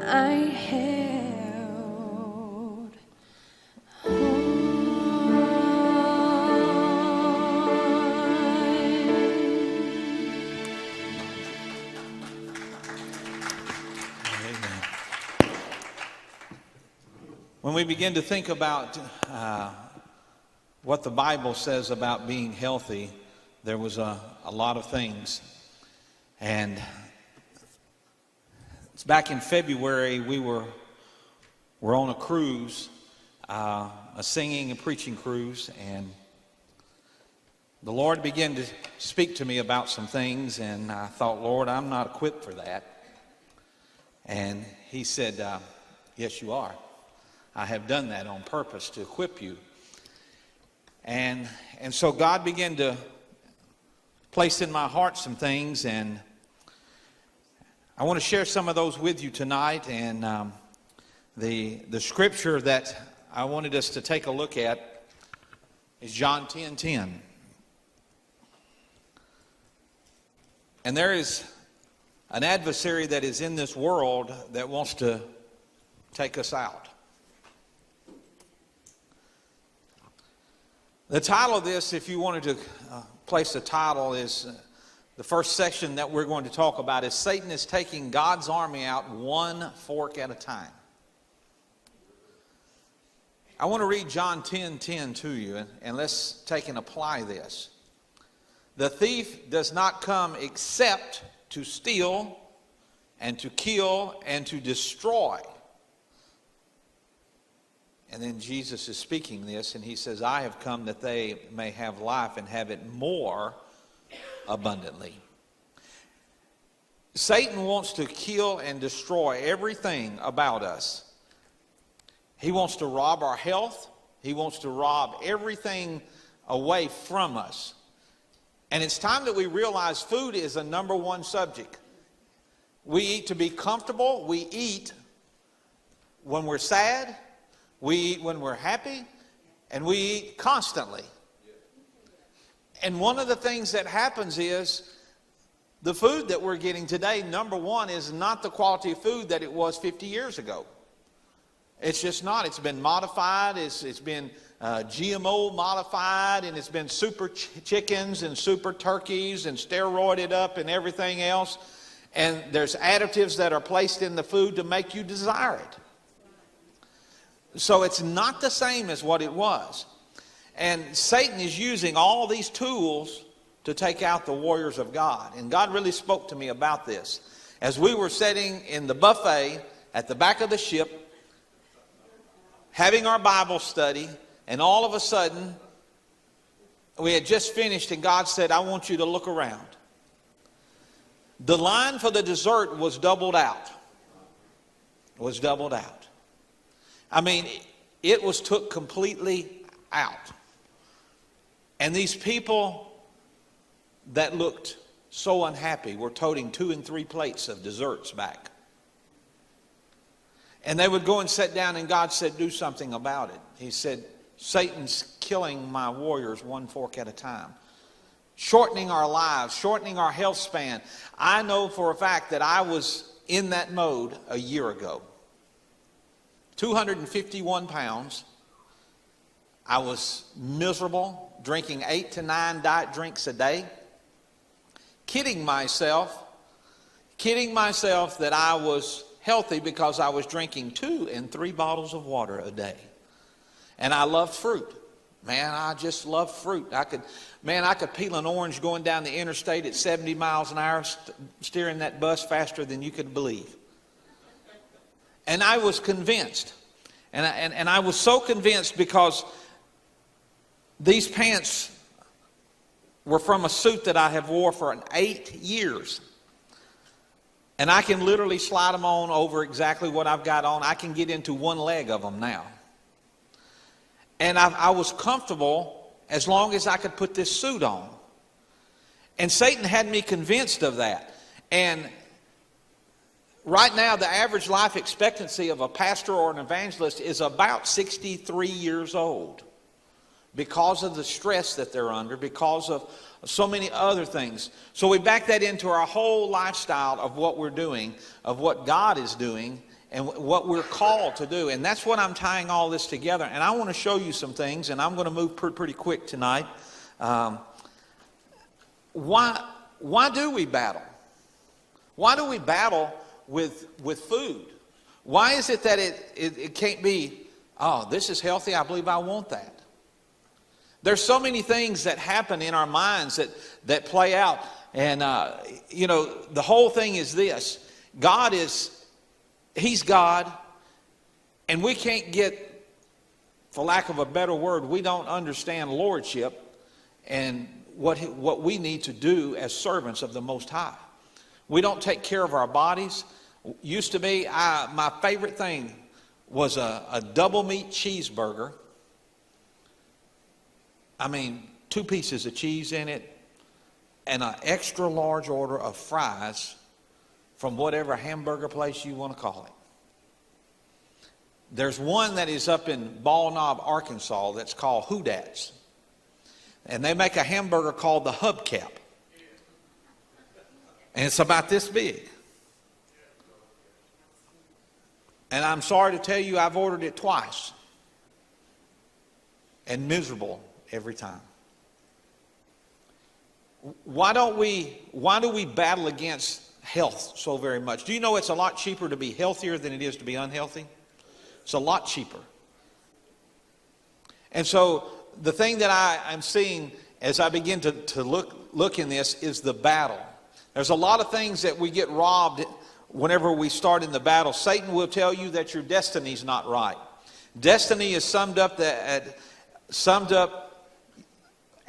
I held When we begin to think about what the Bible says about being healthy, there was a lot of things. And it's back in February, we were on a cruise, a singing and preaching cruise, and the Lord began to speak to me about some things, and I thought, Lord, I'm not equipped for that. And He said, yes, you are. I have done that on purpose to equip you. And so God began to place in my heart some things, and I want to share some of those with you tonight. And the scripture that I wanted us to take a look at is John 10:10. And there is an adversary that is in this world that wants to take us out. The title of this, if you wanted to place a title, is the first section that we're going to talk about is Satan is taking God's army out one fork at a time. I want to read John 10:10 to you, and let's take and apply this. The thief does not come except to steal and to kill and to destroy. And then Jesus is speaking this, and He says, I have come that they may have life and have it more abundantly. Satan wants to kill and destroy everything about us. He wants to rob our health. He wants to rob everything away from us. And it's time that we realize food is a number one subject. We eat to be comfortable. We eat when we're sad. We eat when we're happy, and we eat constantly. And one of the things that happens is the food that we're getting today, number one, is not the quality of food that it was 50 years ago. It's just not. It's been modified. It's been GMO modified, and it's been super chickens and super turkeys and steroided up and everything else. And there's additives that are placed in the food to make you desire it. So it's not the same as what it was. And Satan is using all these tools to take out the warriors of God. And God really spoke to me about this. As we were sitting in the buffet at the back of the ship, having our Bible study, and all of a sudden, we had just finished, and God said, I want you to look around. The line for the dessert was doubled out. Was doubled out. I mean, it was took completely out. And these people that looked so unhappy were toting 2 and 3 plates of desserts back. And they would go and sit down, and God said, do something about it. He said, Satan's killing my warriors one fork at a time. Shortening our lives, shortening our health span. I know for a fact that I was in that mode a year ago. 251 pounds. I was miserable, drinking 8 to 9 diet drinks a day. Kidding myself that I was healthy because I was drinking 2 and 3 bottles of water a day. And I loved fruit. Man, I just love fruit. I could peel an orange going down the interstate at 70 miles an hour, steering that bus faster than you could believe. And I was convinced. And I was so convinced because these pants were from a suit that I have wore for 8 years. And I can literally slide them on over exactly what I've got on. I can get into one leg of them now. And I was comfortable as long as I could put this suit on. And Satan had me convinced of that. And right now, the average life expectancy of a pastor or an evangelist is about 63 years old because of the stress that they're under, because of so many other things. So we back that into our whole lifestyle of what we're doing, of what God is doing and what we're called to do. And that's what I'm tying all this together. And I want to show you some things, and I'm going to move pretty quick tonight. Why do we battle? Why do we battle with food? Why is it that it can't be, oh, this is healthy, I believe I want that? There's so many things that happen in our minds that play out. And, the whole thing is this. He's God, and we can't get, for lack of a better word, we don't understand lordship and what we need to do as servants of the Most High. We don't take care of our bodies. Used to be, my favorite thing was a double meat cheeseburger. I mean, 2 pieces of cheese in it and an extra large order of fries from whatever hamburger place you want to call it. There's one that is up in Ball Knob, Arkansas that's called Houdat's. And they make a hamburger called the Hubcap. And it's about this big. And I'm sorry to tell you, I've ordered it twice. And miserable every time. Why do we battle against health so very much? Do you know it's a lot cheaper to be healthier than it is to be unhealthy? It's a lot cheaper. And so the thing that I'm seeing as I begin to look in this is the battle. There's a lot of things that we get robbed whenever we start in the battle. Satan will tell you that your destiny is not right. Destiny is summed up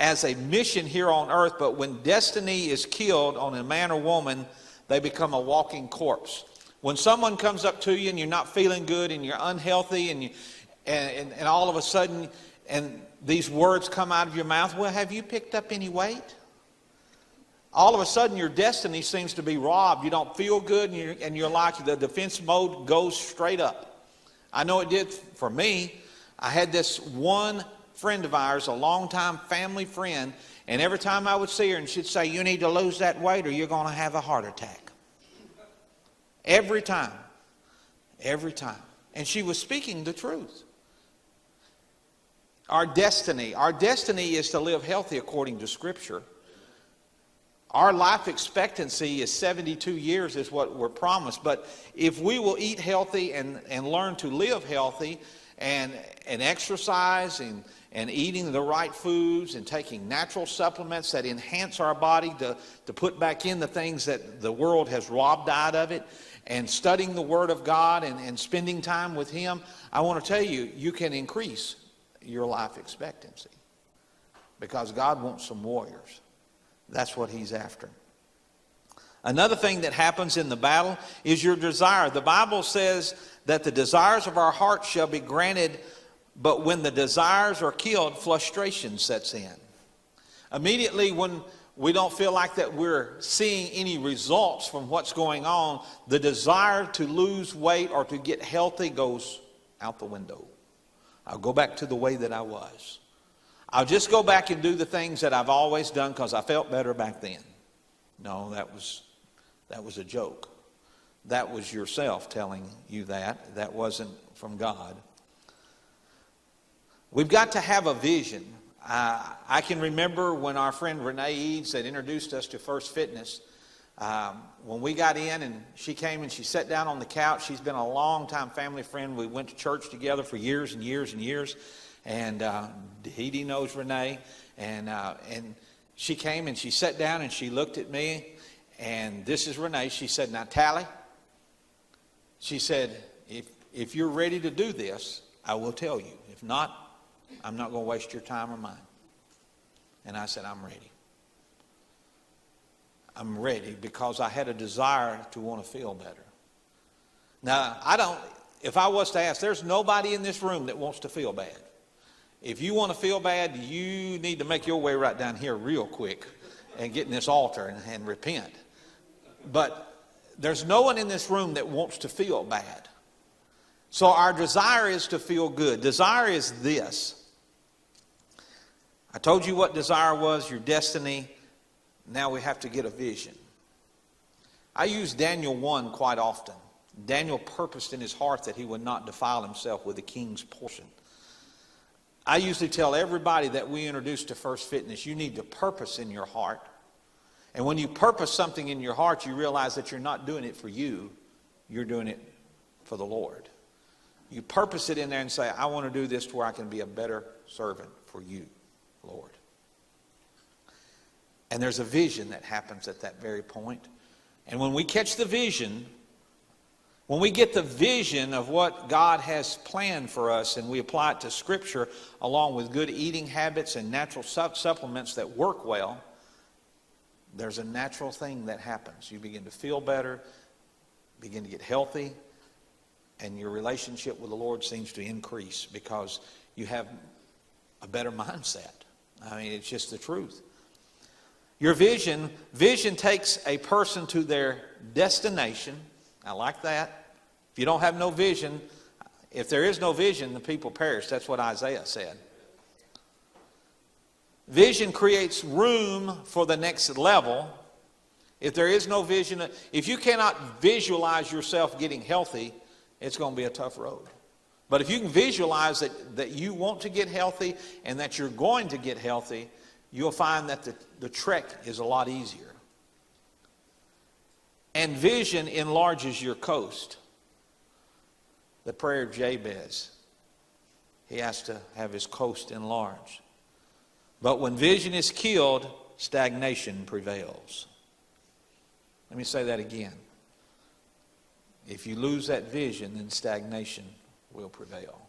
as a mission here on earth, but when destiny is killed on a man or woman, they become a walking corpse. When someone comes up to you and you're not feeling good and you're unhealthy and all of a sudden and these words come out of your mouth, well, have you picked up any weight? All of a sudden your destiny seems to be robbed. You don't feel good and you're like the defense mode goes straight up. I know it did for me. I had this one friend of ours, a longtime family friend, and every time I would see her and she'd say, you need to lose that weight or you're going to have a heart attack. Every time. Every time. And she was speaking the truth. Our destiny is to live healthy according to Scripture. Our life expectancy is 72 years is what we're promised. But if we will eat healthy and learn to live healthy and exercise and eating the right foods and taking natural supplements that enhance our body to put back in the things that the world has robbed out of it, and studying the Word of God and spending time with Him, I want to tell you, you can increase your life expectancy because God wants some warriors. That's what He's after. Another thing that happens in the battle is your desire. The Bible says that the desires of our heart shall be granted, but when the desires are killed, frustration sets in. Immediately when we don't feel like that we're seeing any results from what's going on, the desire to lose weight or to get healthy goes out the window. I'll go back to the way that I was. I'll just go back and do the things that I've always done because I felt better back then. No, that was a joke. That was yourself telling you that. That wasn't from God. We've got to have a vision. I can remember when our friend Renee Eads that introduced us to First Fitness, when we got in and she came and she sat down on the couch. She's been a long-time family friend. We went to church together for years and years and years. And Dee knows Renee. And she came and she sat down and she looked at me. And this is Renee. She said, now, Tally, she said, if you're ready to do this, I will tell you. If not, I'm not going to waste your time or mine. And I said, I'm ready. I'm ready because I had a desire to want to feel better. Now, if I was to ask, there's nobody in this room that wants to feel bad. If you want to feel bad, you need to make your way right down here real quick and get in this altar and repent. But there's no one in this room that wants to feel bad. So our desire is to feel good. Desire is this. I told you what desire was, your destiny. Now we have to get a vision. I use Daniel 1 quite often. Daniel purposed in his heart that he would not defile himself with the king's portion. I usually tell everybody that we introduce to First Fitness, you need to purpose in your heart. And when you purpose something in your heart, you realize that you're not doing it for you. You're doing it for the Lord. You purpose it in there and say, I want to do this to where I can be a better servant for you, Lord. And there's a vision that happens at that very point. And when we catch the vision, when we get the vision of what God has planned for us and we apply it to Scripture along with good eating habits and natural supplements that work well, there's a natural thing that happens. You begin to feel better, begin to get healthy, and your relationship with the Lord seems to increase because you have a better mindset. I mean, it's just the truth. Your vision takes a person to their destination. I like that. If you don't have no vision, if there is no vision, the people perish. That's what Isaiah said. Vision creates room for the next level. If there is no vision, if you cannot visualize yourself getting healthy, it's going to be a tough road. But if you can visualize that you want to get healthy and that you're going to get healthy, you'll find that the trek is a lot easier. And vision enlarges your coast. The prayer of Jabez, he has to have his coast enlarged. But when vision is killed, stagnation prevails. Let me say that again. If you lose that vision, then stagnation will prevail.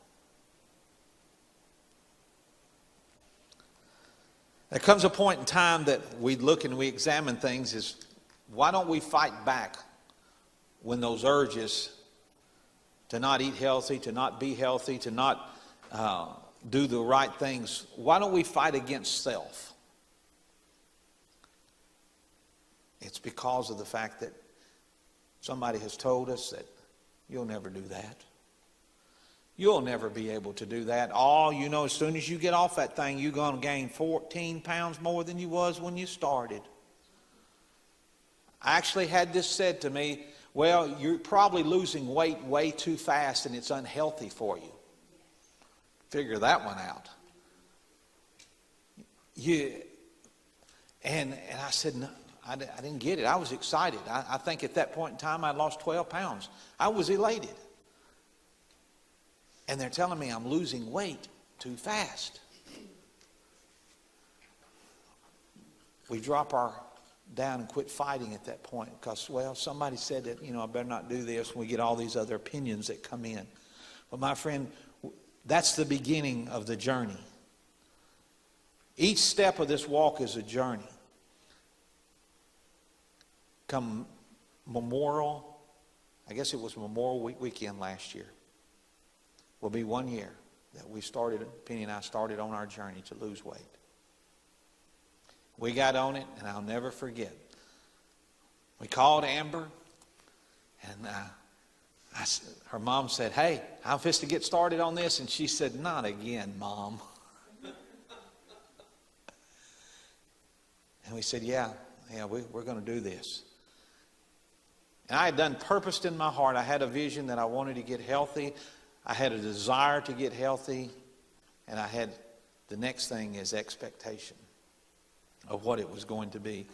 There comes a point in time that we look and we examine things is, why don't we fight back when those urges to not eat healthy, to not be healthy, to not do the right things, why don't we fight against self? It's because of the fact that somebody has told us that you'll never do that. You'll never be able to do that. As soon as you get off that thing, you're going to gain 14 pounds more than you was when you started. I actually had this said to me, well, you're probably losing weight way too fast and it's unhealthy for you. Figure that one out. And I said, no, I didn't get it. I was excited. I think at that point in time I lost 12 pounds. I was elated. And they're telling me I'm losing weight too fast. We drop our down and quit fighting at that point because, well, somebody said that, I better not do this. We get all these other opinions that come in. But my friend, that's the beginning of the journey. Each step of this walk is a journey. Come Memorial, I guess it was Memorial weekend last year, will be 1 year that Penny and I started on our journey to lose weight. We got on it, and I'll never forget. We called Amber, and her mom said, hey, I'm fixing to get started on this. And she said, not again, Mom. And we said, yeah, we're going to do this. And I had done purposed in my heart. I had a vision that I wanted to get healthy. I had a desire to get healthy. And I had, the next thing is expectation of what it was going to be.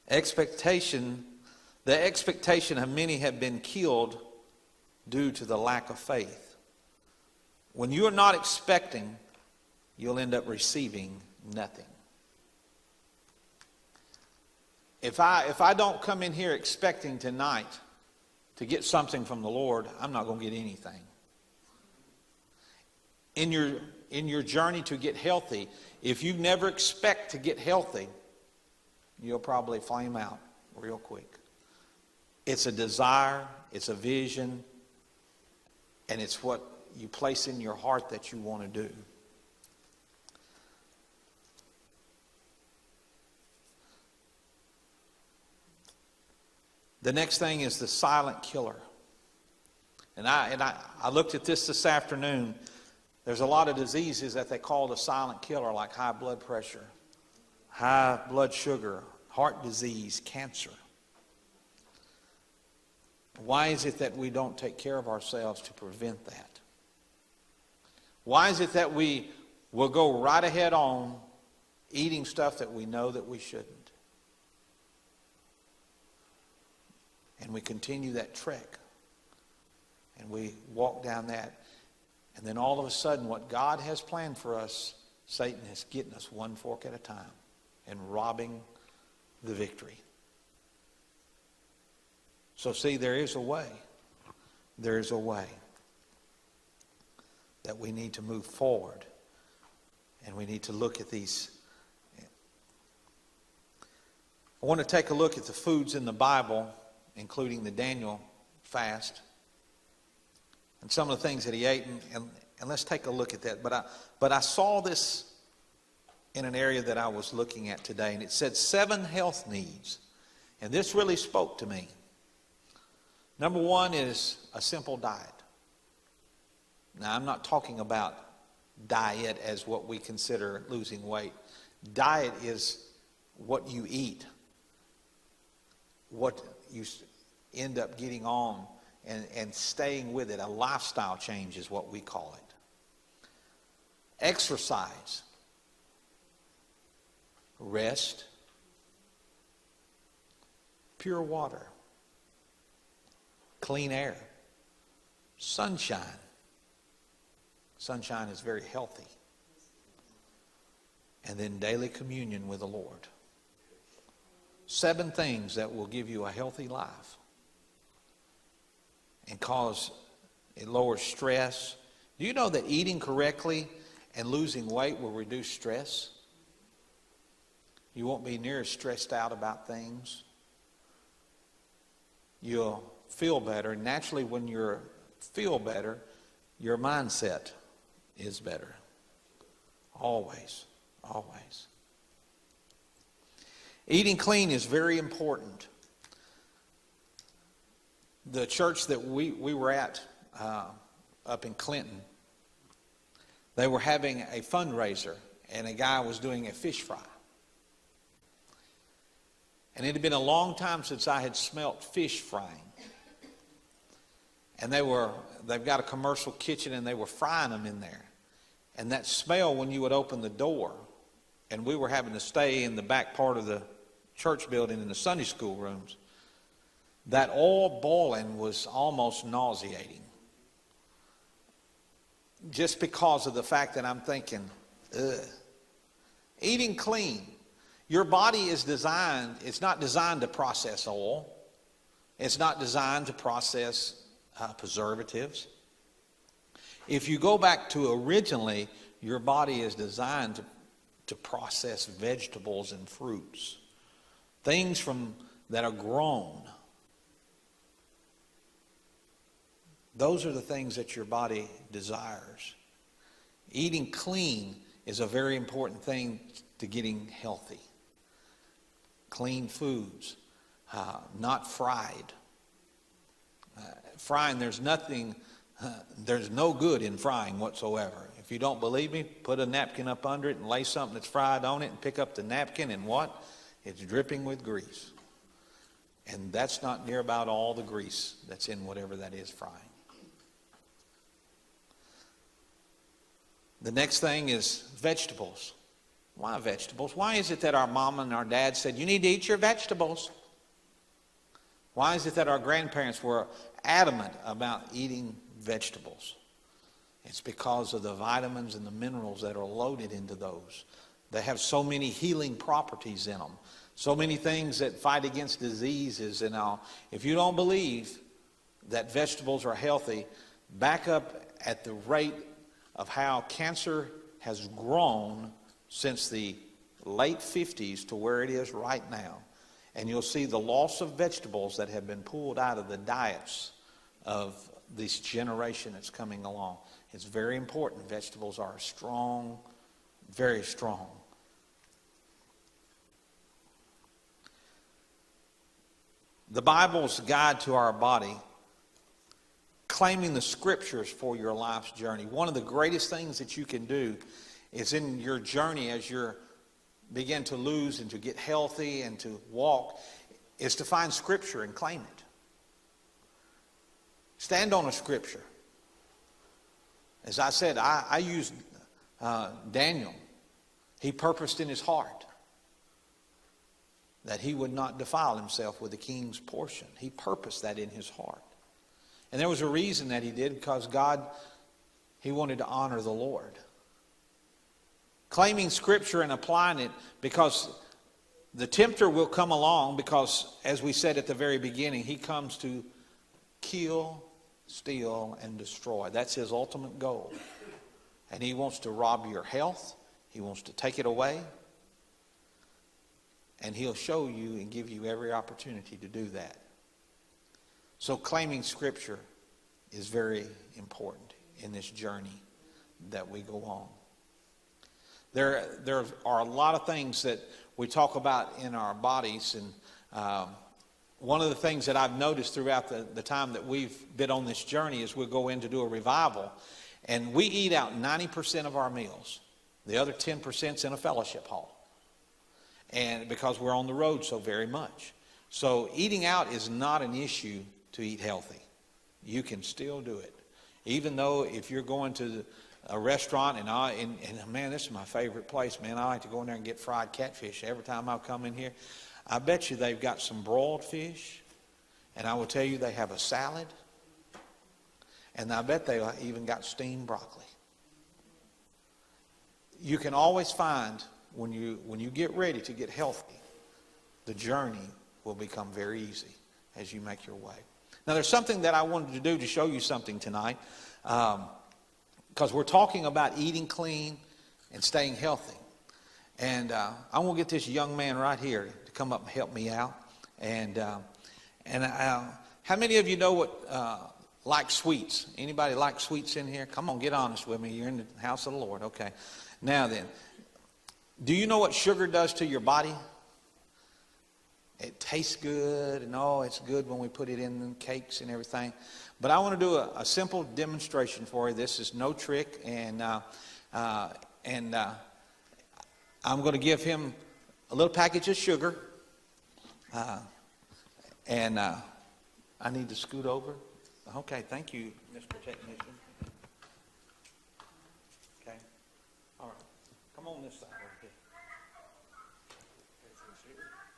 The expectation of many have been killed due to the lack of faith. When you are not expecting, you'll end up receiving nothing. If I don't come in here expecting tonight to get something from the Lord, I'm not going to get anything. In your journey to get healthy, if you never expect to get healthy, you'll probably flame out real quick. It's a desire, it's a vision, and it's what you place in your heart that you want to do. The next thing is the silent killer. And I looked at this afternoon. There's a lot of diseases that they call the silent killer, like high blood pressure, high blood sugar, heart disease, cancer. Why is it that we don't take care of ourselves to prevent that? Why is it that we will go right ahead on eating stuff that we know that we shouldn't? And we continue that trek. And we walk down that. And then all of a sudden, what God has planned for us, Satan is getting us one fork at a time and robbing the victory. So see, there is a way. There is a way that we need to move forward. And we need to look at these. I want to take a look at the foods in the Bible, including the Daniel fast, and some of the things that he ate. And let's take a look at that. But I saw this in an area that I was looking at today, and it said 7 health needs. And this really spoke to me. Number 1 is a simple diet. Now, I'm not talking about diet as what we consider losing weight. Diet is what you eat, what you end up getting on and staying with it. A lifestyle change is what we call it. Exercise, rest, pure water, clean air, sunshine. Sunshine is very healthy. And then daily communion with the Lord. 7 things that will give you a healthy life and it lowers stress. Do you know that eating correctly and losing weight will reduce stress? You won't be near as stressed out about things. You'll feel better. Naturally, when you feel better, your mindset is better. Always. Always. Eating clean is very important. The church that we were at up in Clinton, they were having a fundraiser, and a guy was doing a fish fry. And it had been a long time since I had smelt fish frying. And they've got a commercial kitchen, and they were frying them in there. And that smell when you would open the door, and we were having to stay in the back part of the church building in the Sunday school rooms, that oil boiling was almost nauseating. Just because of the fact that I'm thinking, ugh. Eating clean. Your body is designed, it's not designed to process oil. It's not designed to process preservatives. If you go back to originally, your body is designed to process vegetables and fruits. Things that are grown. Those are the things that your body desires. Eating clean is a very important thing to getting healthy. Clean foods, not fried. Frying, there's no good in frying whatsoever. If you don't believe me, put a napkin up under it and lay something that's fried on it and pick up the napkin, and what? It's dripping with grease. And that's not near about all the grease that's in whatever that is frying. The next thing is vegetables. Why vegetables? Why is it that our mom and our dad said, you need to eat your vegetables? Why is it that our grandparents were adamant about eating vegetables? It's because of the vitamins and the minerals that are loaded into those. They have so many healing properties in them. So many things that fight against diseases and all. If you don't believe that vegetables are healthy, back up at the rate of how cancer has grown since the late 50s to where it is right now. And you'll see the loss of vegetables that have been pulled out of the diets of this generation that's coming along. It's very important. Vegetables are strong, very strong. The Bible's guide to our body, claiming the scriptures for your life's journey. One of the greatest things that you can do is in your journey as you begin to lose and to get healthy and to walk, is to find scripture and claim it. Stand on a scripture. As I said, I used Daniel. He purposed in his heart that he would not defile himself with the king's portion. He purposed that in his heart. And there was a reason that he did, because God, he wanted to honor the Lord. Claiming scripture and applying it, because the tempter will come along, because as we said at the very beginning, he comes to kill, steal, and destroy. That's his ultimate goal. And he wants to rob your health. He wants to take it away. And he'll show you and give you every opportunity to do that. So claiming scripture is very important in this journey that we go on. There are a lot of things that we talk about in our bodies, and one of the things that I've noticed throughout the time that we've been on this journey is we'll go in to do a revival, and we eat out 90% of our meals. The other 10% in a fellowship hall. And because we're on the road so very much. So eating out is not an issue to eat healthy. You can still do it. Even though if you're going to a restaurant, and man, this is my favorite place, man. I like to go in there and get fried catfish every time I come in here. I bet you they've got some broiled fish, and I will tell you they have a salad, and I bet they even got steamed broccoli. You can always find, when you get ready to get healthy, the journey will become very easy as you make your way. Now, there's something that I wanted to do to show you something tonight, because we're talking about eating clean and staying healthy. And I want to get this young man right here to come up and help me out. And how many of you know what like sweets? Anybody like sweets in here? Come on, get honest with me. You're in the house of the Lord. Okay. Now then, do you know what sugar does to your body? It tastes good, and it's good when we put it in cakes and everything. But I want to do a simple demonstration for you. This is no trick, and I'm going to give him a little package of sugar, and I need to scoot over. Okay, thank you, Mr. Technician. Okay, all right, come on this side over here.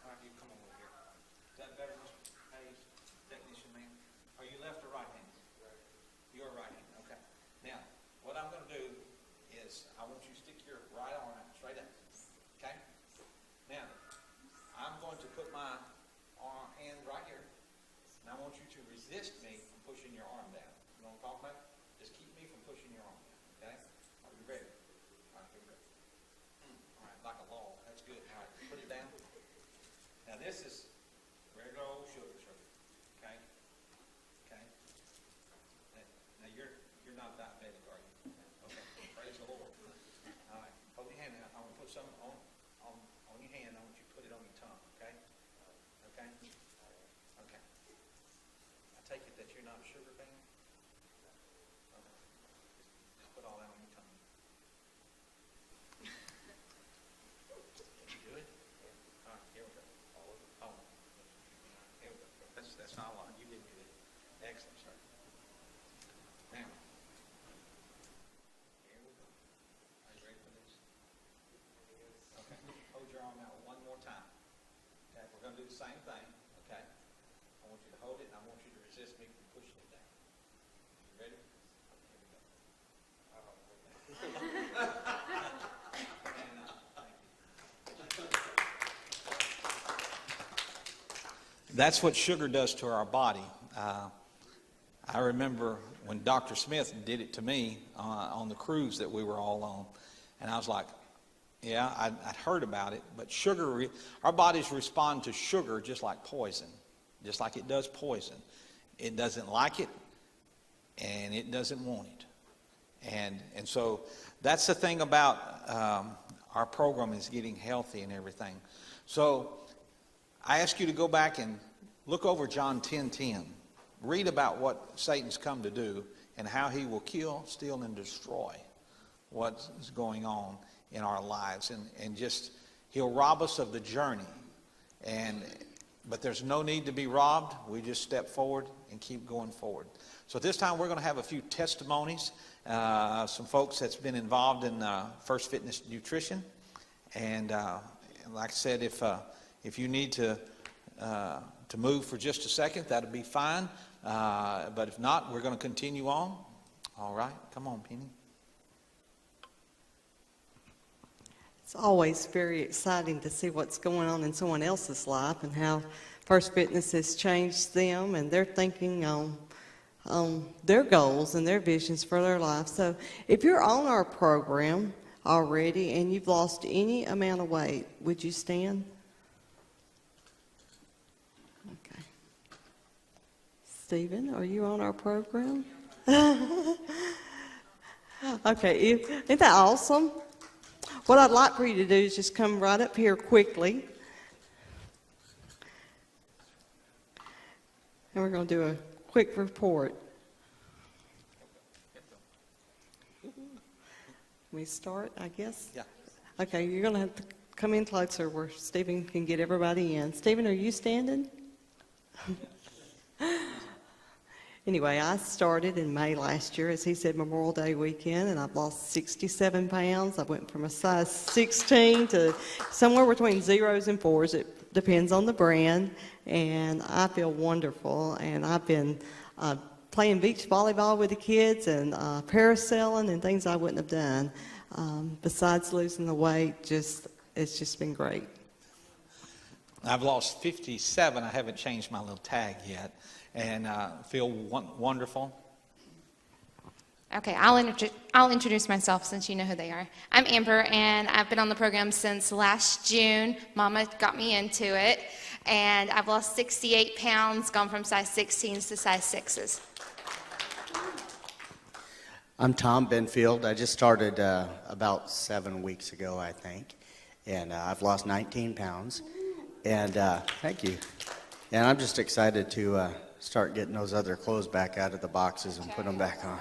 All right, you come on over here. Is that better, Mr. Hayes, Technician man? Are you left or right hand? You're right hand. Okay. Now, what I'm going to do is I want you to stick your right arm out straight up. Okay. Now, I'm going to put my hand right here, and I want you to resist me from pushing your arm down. You know what I'm talking about? Just keep me from pushing your arm down. Okay. Are you ready? All right, here we go. All right, like a log. That's good. All right, put it down. Now this is regular old sugar. Okay? Okay? Now you're not diabetic, are you? Okay. Praise the Lord. All right. Hold your hand out. I'm gonna put some on your hand. I want you to put it on your tongue, okay? Okay? Okay. I take it that you're not a sugar fan? Okay. Put all that on your tongue. Did you do it? All right, here we go. Oh, here we go. That's not a lot. You did good. Excellent, sir. Now, here we go. Are you ready for this? Okay. Hold your arm out one more time. Okay, we're going to do the same thing. Okay. I want you to hold it, and I want you to resist me from pushing it down. You ready? Here we go. That's what sugar does to our body. I remember when Dr. Smith did it to me on the cruise that we were all on, and I was like, yeah, I'd heard about it, but sugar, our bodies respond to sugar just like poison, just like it does poison. It doesn't like it, and it doesn't want it. And so that's the thing about our program, is getting healthy and everything. So I ask you to go back and look over John 10:10. Read about what Satan's come to do and how he will kill, steal, and destroy what's going on in our lives. And just, he'll rob us of the journey. And But there's no need to be robbed. We just step forward and keep going forward. So at this time, we're going to have a few testimonies. Some folks that's been involved in First Fitness Nutrition. And like I said, if you need to move for just a second, that'll be fine. But if not, we're going to continue on. All right. Come on, Penny. It's always very exciting to see what's going on in someone else's life and how First Fitness has changed them and their thinking on their goals and their visions for their life. So if you're on our program already and you've lost any amount of weight, would you stand? Okay. Stephen, are you on our program? Okay, isn't that awesome? What I'd like for you to do is just come right up here quickly. And we're going to do a quick report. We start, I guess? Yeah. Okay, you're going to have to come in closer where Stephen can get everybody in. Stephen, are you standing? Anyway, I started in May last year, as he said, Memorial Day weekend, and I've lost 67 pounds. I went from a size 16 to somewhere between zeros and fours. It depends on the brand, and I feel wonderful. And I've been playing beach volleyball with the kids and parasailing and things I wouldn't have done. Besides losing the weight, it's just been great. I've lost 57. I haven't changed my little tag yet. And feel wonderful. Okay, I'll introduce myself since you know who they are. I'm Amber, and I've been on the program since last June. Mama got me into it, and I've lost 68 pounds, gone from size 16s to size 6s. I'm Tom Benfield. I just started about 7 weeks ago, I think, and I've lost 19 pounds. And thank you. And I'm just excited to start getting those other clothes back out of the boxes and put them back on.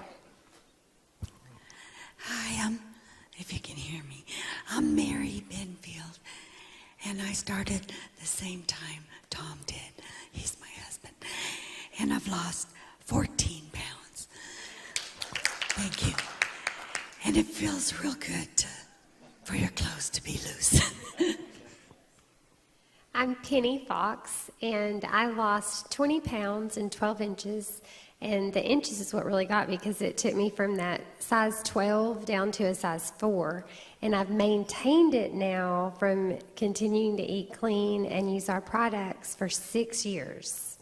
Hi, if you can hear me, I'm Mary Benfield, and I started the same time Tom did. He's my husband, and I've lost 14 pounds. Thank you. And it feels real good for your clothes to be loose. I'm Penny Fox, and I lost 20 pounds and 12 inches, and the inches is what really got me because it took me from that size 12 down to a size 4, and I've maintained it now from continuing to eat clean and use our products for 6 years.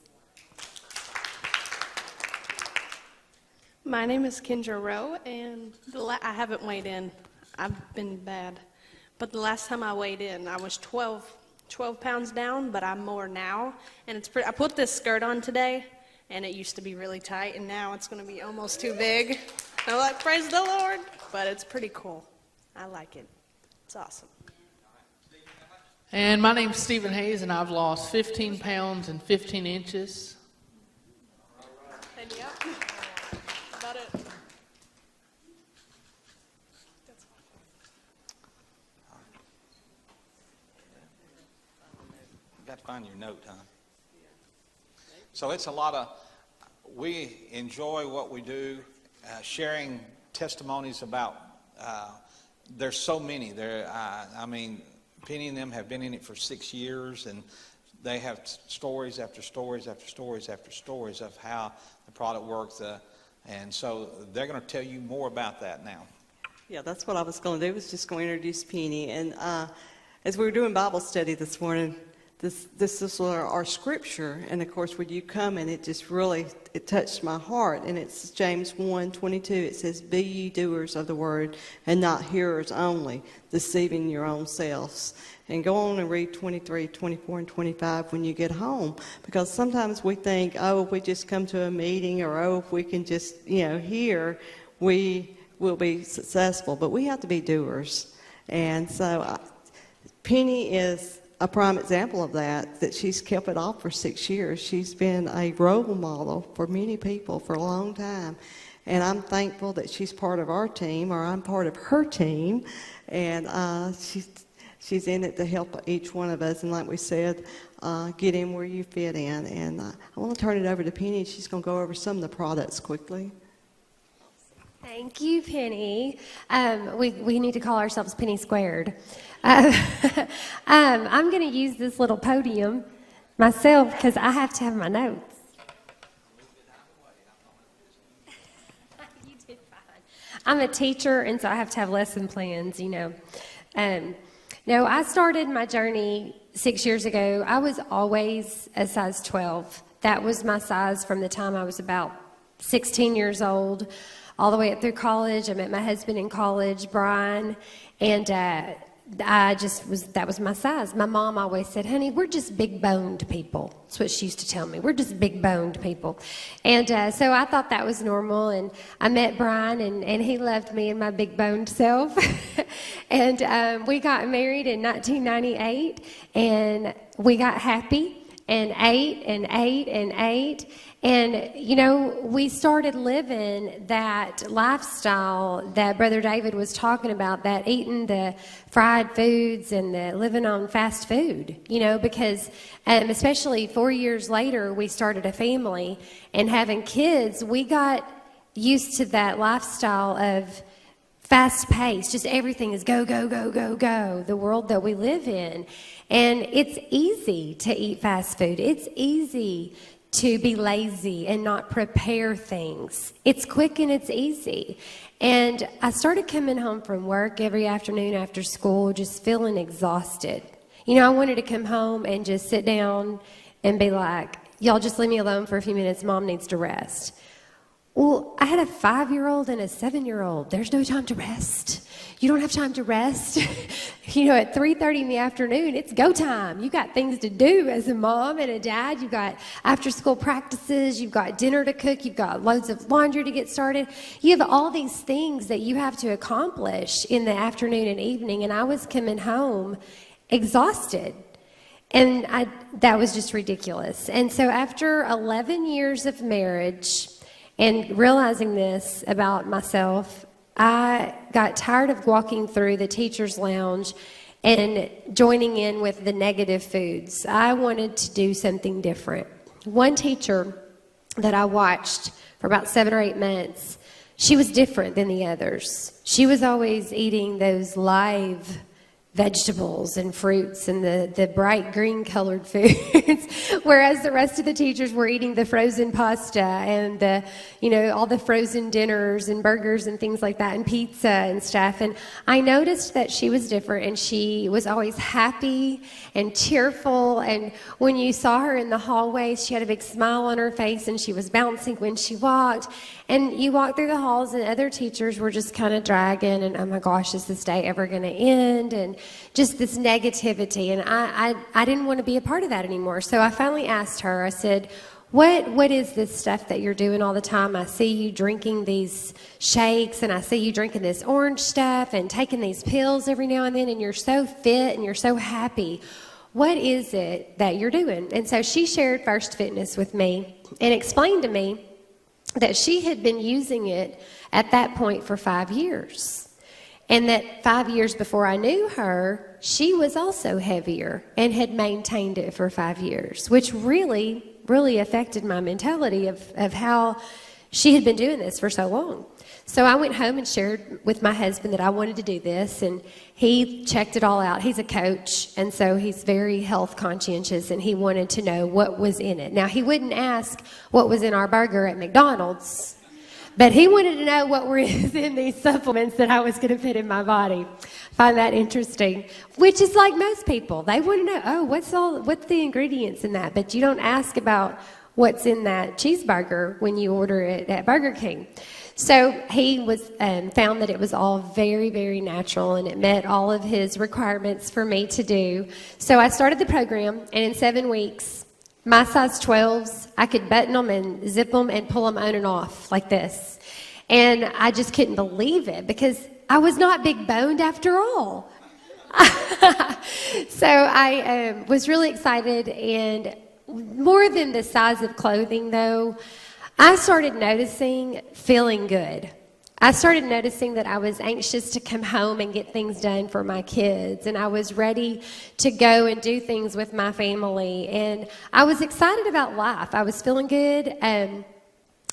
My name is Kendra Rowe, and I haven't weighed in. I've been bad. But the last time I weighed in, I was 12 pounds down, but I'm more now. And it's pretty. I put this skirt on today, and it used to be really tight, and now it's going to be almost too big. I'm like, praise the Lord. But it's pretty cool. I like it. It's awesome. And my name's Stephen Hayes, and I've lost 15 pounds and 15 inches. And yep, about it. Got to find your note, huh? So it's a lot of, we enjoy what we do, sharing testimonies about, there's so many. I mean, Penny and them have been in it for 6 years, and they have stories after stories after stories after stories of how the product works. And so they're going to tell you more about that now. Yeah, that's what I was going to do, was just going to introduce Penny. And as we were doing Bible study this morning, this is our scripture, and of course when you come and it just really, it touched my heart, and it's James 1:22. It says, be ye doers of the word and not hearers only, deceiving your own selves. And go on and read 23, 24, and 25 when you get home, because sometimes we think, oh, if we just come to a meeting, or oh, if we can just, hear, we will be successful. But we have to be doers. And so Penny is a prime example of that she's kept it off for 6 years. She's been a role model for many people for a long time. And I'm thankful that she's part of our team, or I'm part of her team. And She's in it to help each one of us, and like we said, get in where you fit in. And I want to turn it over to Penny. She's going to go over some of the products quickly. Thank you, Penny. We need to call ourselves Penny Squared. I'm going to use this little podium myself because I have to have my notes. You did fine. I'm a teacher, and so I have to have lesson plans, you know. No, I started my journey 6 years ago. I was always a size 12. That was my size from the time I was about 16 years old, all the way up through college. I met my husband in college, Brian, and that was my size. My mom always said, honey, we're just big-boned people. That's what she used to tell me. We're just big-boned people. And so I thought that was normal, and I met Brian, and he loved me and my big-boned self. And we got married in 1998, and we got happy, and ate, and ate, and ate. And, you know, we started living that lifestyle that Brother David was talking about, that eating the fried foods and the living on fast food, you know, because especially 4 years later, we started a family and having kids, we got used to that lifestyle of fast pace. Just everything is go, go, go, go, go, the world that we live in. And it's easy to eat fast food. It's easy to be lazy and not prepare things. It's quick and it's easy. And I started coming home from work every afternoon after school just feeling exhausted. You know, I wanted to come home and just sit down and be like, y'all just leave me alone for a few minutes. Mom needs to rest. Well, I had a 5-year-old and a 7-year-old. There's no time to rest. You don't have time to rest. You know, at 3:30 in the afternoon, it's go time. You got things to do as a mom and a dad. You've got after-school practices. You've got dinner to cook. You've got loads of laundry to get started. You have all these things that you have to accomplish in the afternoon and evening. And I was coming home exhausted. And that was just ridiculous. And so after 11 years of marriage, and realizing this about myself, I got tired of walking through the teacher's lounge and joining in with the negative foods. I wanted to do something different. One teacher that I watched for about 7 or 8 months, she was different than the others. She was always eating those live vegetables and fruits and the bright green colored foods, whereas the rest of the teachers were eating the frozen pasta and all the frozen dinners and burgers and things like that and pizza and stuff. And I noticed that she was different, and she was always happy and cheerful. And when you saw her in the hallways, she had a big smile on her face, and she was bouncing when she walked. And you walk through the halls, and other teachers were just kind of dragging, and oh my gosh, is this day ever going to end? And just this negativity. And I didn't want to be a part of that anymore. So I finally asked her, I said, what is this stuff that you're doing all the time? I see you drinking these shakes, and I see you drinking this orange stuff and taking these pills every now and then, and you're so fit and you're so happy. What is it that you're doing? And so she shared First Fitness with me and explained to me that she had been using it at that point for 5 years. And that 5 years before I knew her, she was also heavier and had maintained it for 5 years, which really, really affected my mentality of how she had been doing this for so long. So I went home and shared with my husband that I wanted to do this, and he checked it all out. He's a coach, and so he's very health conscientious, and he wanted to know what was in it. Now, he wouldn't ask what was in our burger at McDonald's, but he wanted to know what were in these supplements that I was going to put in my body. Find that interesting, which is like most people. They want to know, what's the ingredients in that? But you don't ask about what's in that cheeseburger when you order it at Burger King. So he was found that it was all very, very natural, and it met all of his requirements for me to do. So I started the program, and in 7 weeks, my size 12s, I could button them and zip them and pull them on and off like this. And I just couldn't believe it because I was not big boned after all. So I was really excited, and more than the size of clothing, though, I started noticing feeling good. I started noticing that I was anxious to come home and get things done for my kids, and I was ready to go and do things with my family, and I was excited about life. I was feeling good, and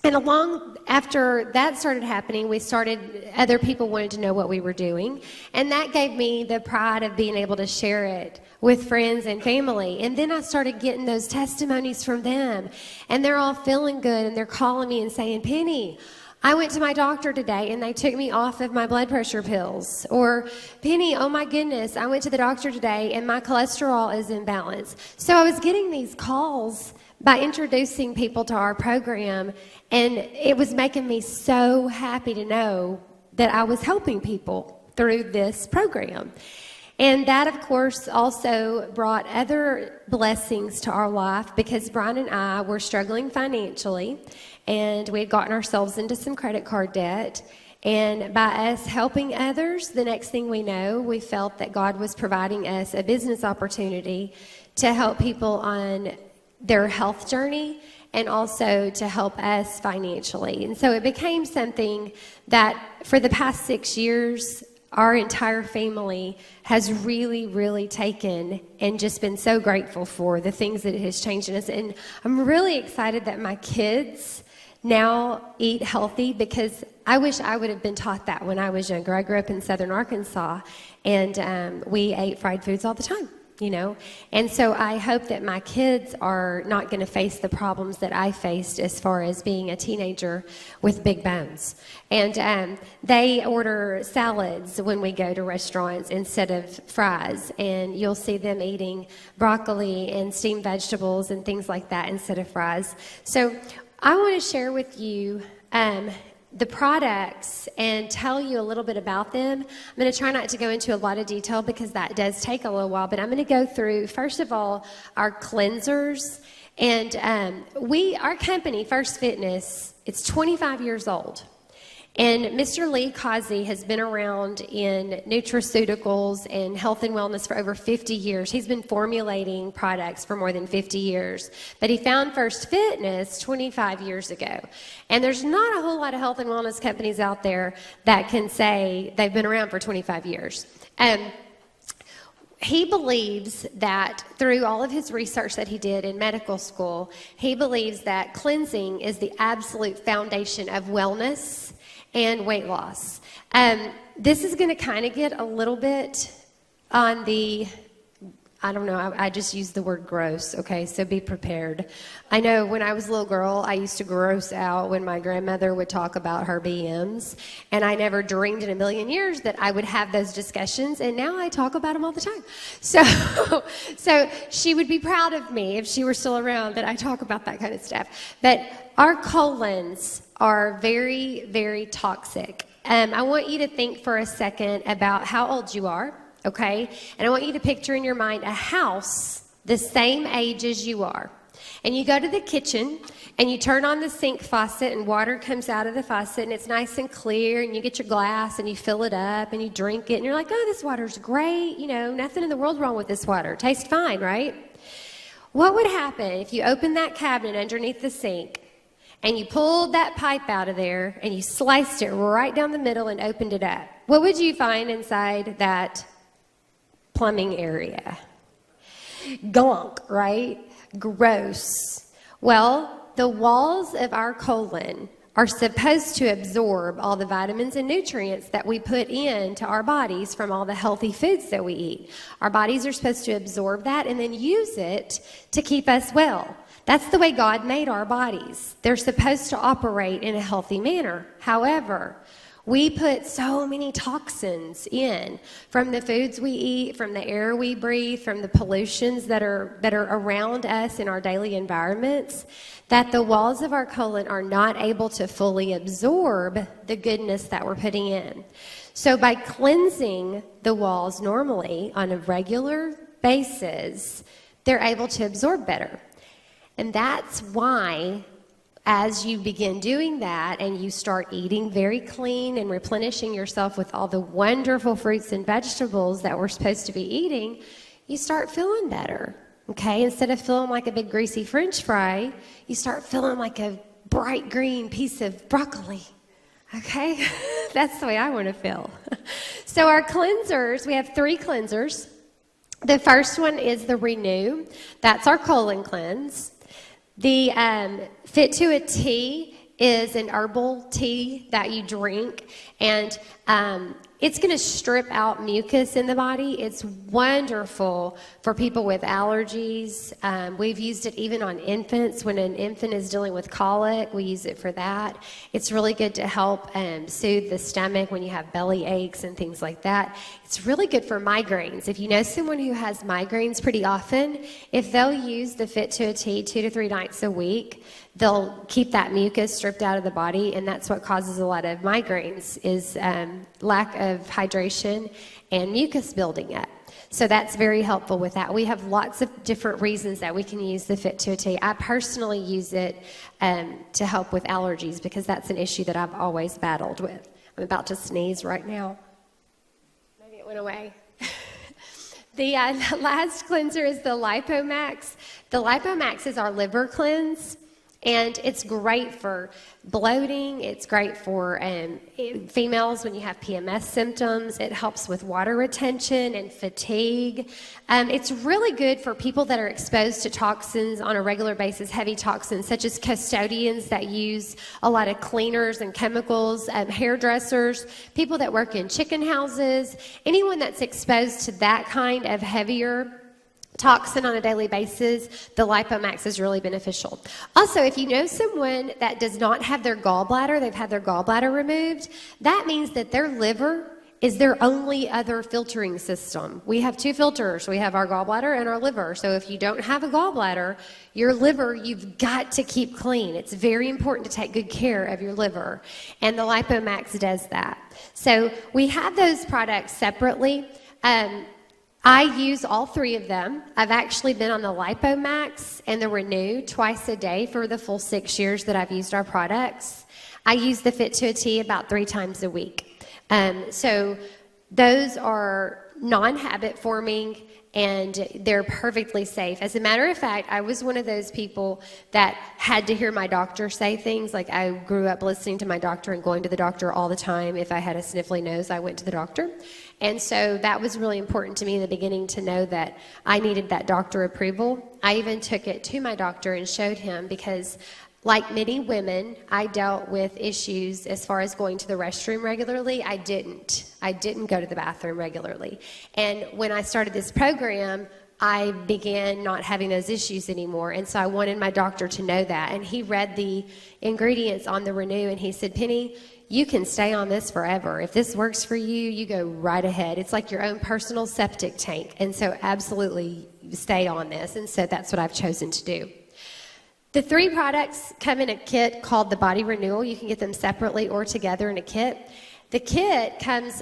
along after that started happening, other people wanted to know what we were doing, and that gave me the pride of being able to share it with friends and family. And then I started getting those testimonies from them, and they're all feeling good, and they're calling me and saying, Penny, I went to my doctor today and they took me off of my blood pressure pills. Or, Penny, oh my goodness, I went to the doctor today and my cholesterol is in balance. So I was getting these calls by introducing people to our program, and it was making me so happy to know that I was helping people through this program. And that, of course, also brought other blessings to our life, because Brian and I were struggling financially, and we had gotten ourselves into some credit card debt. And by us helping others, the next thing we know, we felt that God was providing us a business opportunity to help people on their health journey and also to help us financially. And so it became something that for the past 6 years, our entire family has really, really taken and just been so grateful for the things that it has changed in us. And I'm really excited that my kids now eat healthy, because I wish I would have been taught that when I was younger. I grew up in southern Arkansas, and we ate fried foods all the time, you know. And so I hope that my kids are not going to face the problems that I faced as far as being a teenager with big bones. And they order salads when we go to restaurants instead of fries, and you'll see them eating broccoli and steamed vegetables and things like that instead of fries. So I want to share with you the products and tell you a little bit about them. I'm going to try not to go into a lot of detail because that does take a little while, but I'm going to go through, first of all, our cleansers. And our company, First Fitness, it's 25 years old. And Mr. Lee Kazi has been around in nutraceuticals and health and wellness for over 50 years. He's been formulating products for more than 50 years. But he found First Fitness 25 years ago. And there's not a whole lot of health and wellness companies out there that can say they've been around for 25 years. He believes that through all of his research that he did in medical school, he believes that cleansing is the absolute foundation of wellness and weight loss. This is going to kind of get a little bit on the, I don't know, I just used the word gross, okay, so be prepared. I know when I was a little girl, I used to gross out when my grandmother would talk about her BMs, and I never dreamed in a million years that I would have those discussions, and now I talk about them all the time. So she would be proud of me if she were still around that I talk about that kind of stuff. But our colons are very, very toxic. I want you to think for a second about how old you are, okay? And I want you to picture in your mind a house the same age as you are. And you go to the kitchen and you turn on the sink faucet and water comes out of the faucet and it's nice and clear, and you get your glass and you fill it up and you drink it and you're like, oh, this water's great. You know, nothing in the world wrong with this water. Tastes fine, right? What would happen if you opened that cabinet underneath the sink and you pulled that pipe out of there and you sliced it right down the middle and opened it up? What would you find inside that plumbing area? Gunk, right? Gross. Well, the walls of our colon are supposed to absorb all the vitamins and nutrients that we put into our bodies from all the healthy foods that we eat. Our bodies are supposed to absorb that and then use it to keep us well. That's the way God made our bodies. They're supposed to operate in a healthy manner. However, we put so many toxins in from the foods we eat, from the air we breathe, from the pollutions that are around us in our daily environments, that the walls of our colon are not able to fully absorb the goodness that we're putting in. So by cleansing the walls normally on a regular basis, they're able to absorb better. And that's why, as you begin doing that and you start eating very clean and replenishing yourself with all the wonderful fruits and vegetables that we're supposed to be eating, you start feeling better, okay? Instead of feeling like a big greasy French fry, you start feeling like a bright green piece of broccoli, Okay, that's the way I want to feel. So our cleansers, we have 3 cleansers. The first one is the Renew. That's our colon cleanse. The Fit to a T is an herbal tea that you drink, and it's going to strip out mucus in the body. It's wonderful for people with allergies. We've used it even on infants. When an infant is dealing with colic, we use it for that. It's really good to help soothe the stomach when you have belly aches and things like that. It's really good for migraines. If you know someone who has migraines pretty often, if they'll use the Fit to a T 2 to 3 nights a week, they'll keep that mucus stripped out of the body, and that's what causes a lot of migraines is lack of hydration and mucus building up. So that's very helpful with that. We have lots of different reasons that we can use the Fit to a T. I personally use it to help with allergies because that's an issue that I've always battled with. I'm about to sneeze right now. Maybe it went away. The last cleanser is the Lipomax. The Lipomax is our liver cleanse. And it's great for bloating. It's great for females when you have PMS symptoms. It helps with water retention and fatigue. It's really good for people that are exposed to toxins on a regular basis, heavy toxins, such as custodians that use a lot of cleaners and chemicals, hairdressers, people that work in chicken houses, anyone that's exposed to that kind of heavier toxin on a daily basis, the Lipomax is really beneficial. Also, if you know someone that does not have their gallbladder, they've had their gallbladder removed, that means that their liver is their only other filtering system. We have 2 filters. We have our gallbladder and our liver. So if you don't have a gallbladder, your liver, you've got to keep clean. It's very important to take good care of your liver. And the Lipomax does that. So we have those products separately. I use all 3 of them. I've actually been on the Lipomax and the Renew twice a day for the full 6 years that I've used our products. I use the Fit to a T about 3 times a week. So those are non-habit forming and they're perfectly safe. As a matter of fact, I was one of those people that had to hear my doctor say things. Like I grew up listening to my doctor and going to the doctor all the time. If I had a sniffly nose, I went to the doctor. And so that was really important to me in the beginning to know that I needed that doctor approval. I even took it to my doctor and showed him because like many women, I dealt with issues as far as going to the restroom regularly. I didn't go to the bathroom regularly. And when I started this program, I began not having those issues anymore. And so I wanted my doctor to know that. And he read the ingredients on the Renew and he said, Penny, you can stay on this forever. If this works for you, you go right ahead. It's like your own personal septic tank. And so absolutely stay on this. And so that's what I've chosen to do. The 3 products come in a kit called the Body Renewal. You can get them separately or together in a kit. The kit comes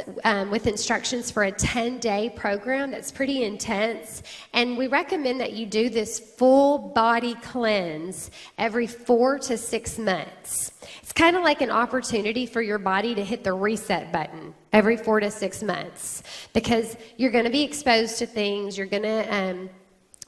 with instructions for a 10-day program that's pretty intense, and we recommend that you do this full body cleanse every 4 to 6 months. It's kind of like an opportunity for your body to hit the reset button every 4 to 6 months because you're going to be exposed to things. You're going to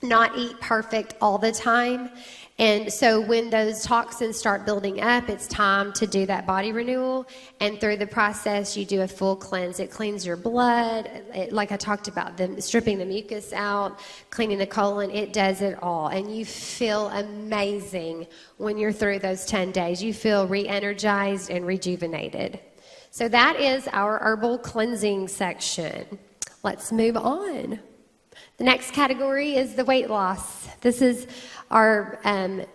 not eat perfect all the time. And so when those toxins start building up, it's time to do that body renewal. And through the process, you do a full cleanse. It cleans your blood. Like I talked about, stripping the mucus out, cleaning the colon. It does it all. And you feel amazing when you're through those 10 days. You feel re-energized and rejuvenated. So that is our herbal cleansing section. Let's move on. The next category is the weight loss. This is our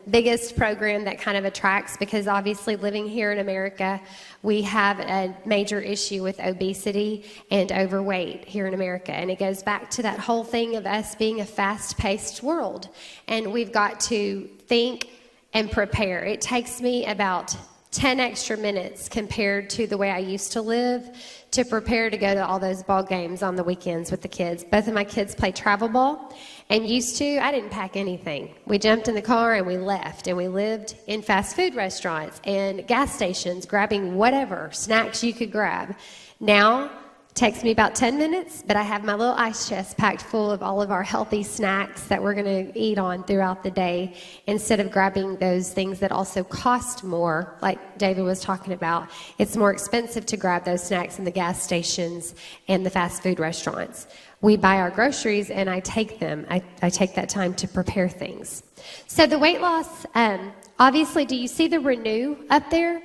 biggest program that kind of attracts because obviously living here in America, we have a major issue with obesity and overweight here in America. And it goes back to that whole thing of us being a fast-paced world. And we've got to think and prepare. It takes me about 10 extra minutes compared to the way I used to live to prepare to go to all those ball games on the weekends with the kids. Both of my kids play travel ball, and used to, I didn't pack anything. We jumped in the car and we left, and we lived in fast food restaurants and gas stations, grabbing whatever snacks you could grab. Now, Takes me about 10 minutes, but I have my little ice chest packed full of all of our healthy snacks that we're going to eat on throughout the day instead of grabbing those things that also cost more, like David was talking about. It's more expensive to grab those snacks in the gas stations and the fast food restaurants. We buy our groceries and I take them. I take that time to prepare things. So the weight loss, obviously, do you see the Renew up there?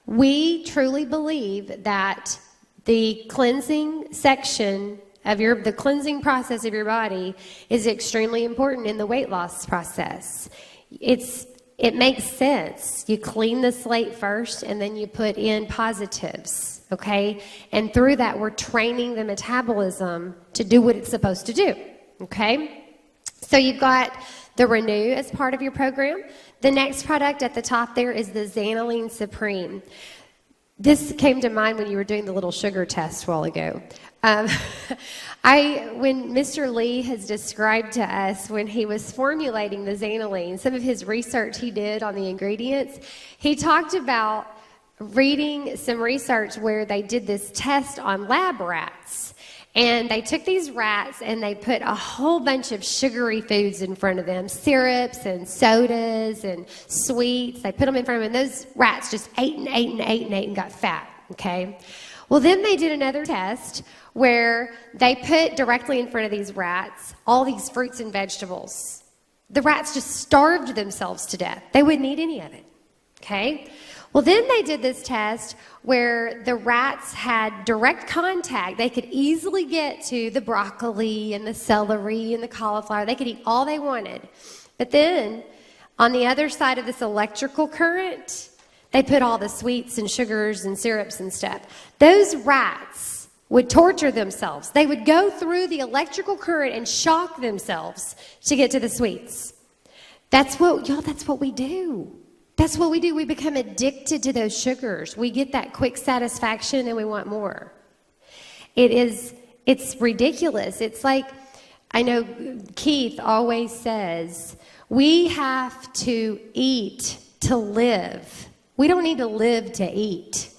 We truly believe that the cleansing section of the cleansing process of your body is extremely important in the weight loss process. It makes sense. You clean the slate first and then you put in positives, okay? And through that, we're training the metabolism to do what it's supposed to do, okay? So you've got the Renew as part of your program. The next product at the top there is the Xanoline Supreme. This came to mind when you were doing the little sugar test a while ago. When Mr. Lee has described to us when he was formulating the Xanoline, some of his research he did on the ingredients, he talked about reading some research where they did this test on lab rats. And they took these rats and they put a whole bunch of sugary foods in front of them, syrups and sodas and sweets. They put them in front of them, and those rats just ate and got fat, okay? Well, then they did another test where they put directly in front of these rats all these fruits and vegetables. The rats just starved themselves to death. They wouldn't eat any of it, okay? Well, then they did this test where the rats had direct contact. They could easily get to the broccoli and the celery and the cauliflower. They could eat all they wanted. But then, on the other side of this electrical current, they put all the sweets and sugars and syrups and stuff. Those rats would torture themselves. They would go through the electrical current and shock themselves to get to the sweets. That's what we do. That's what we do. We become addicted to those sugars. We get that quick satisfaction and we want more. It's ridiculous. It's like, I know Keith always says, we have to eat to live. We don't need to live to eat.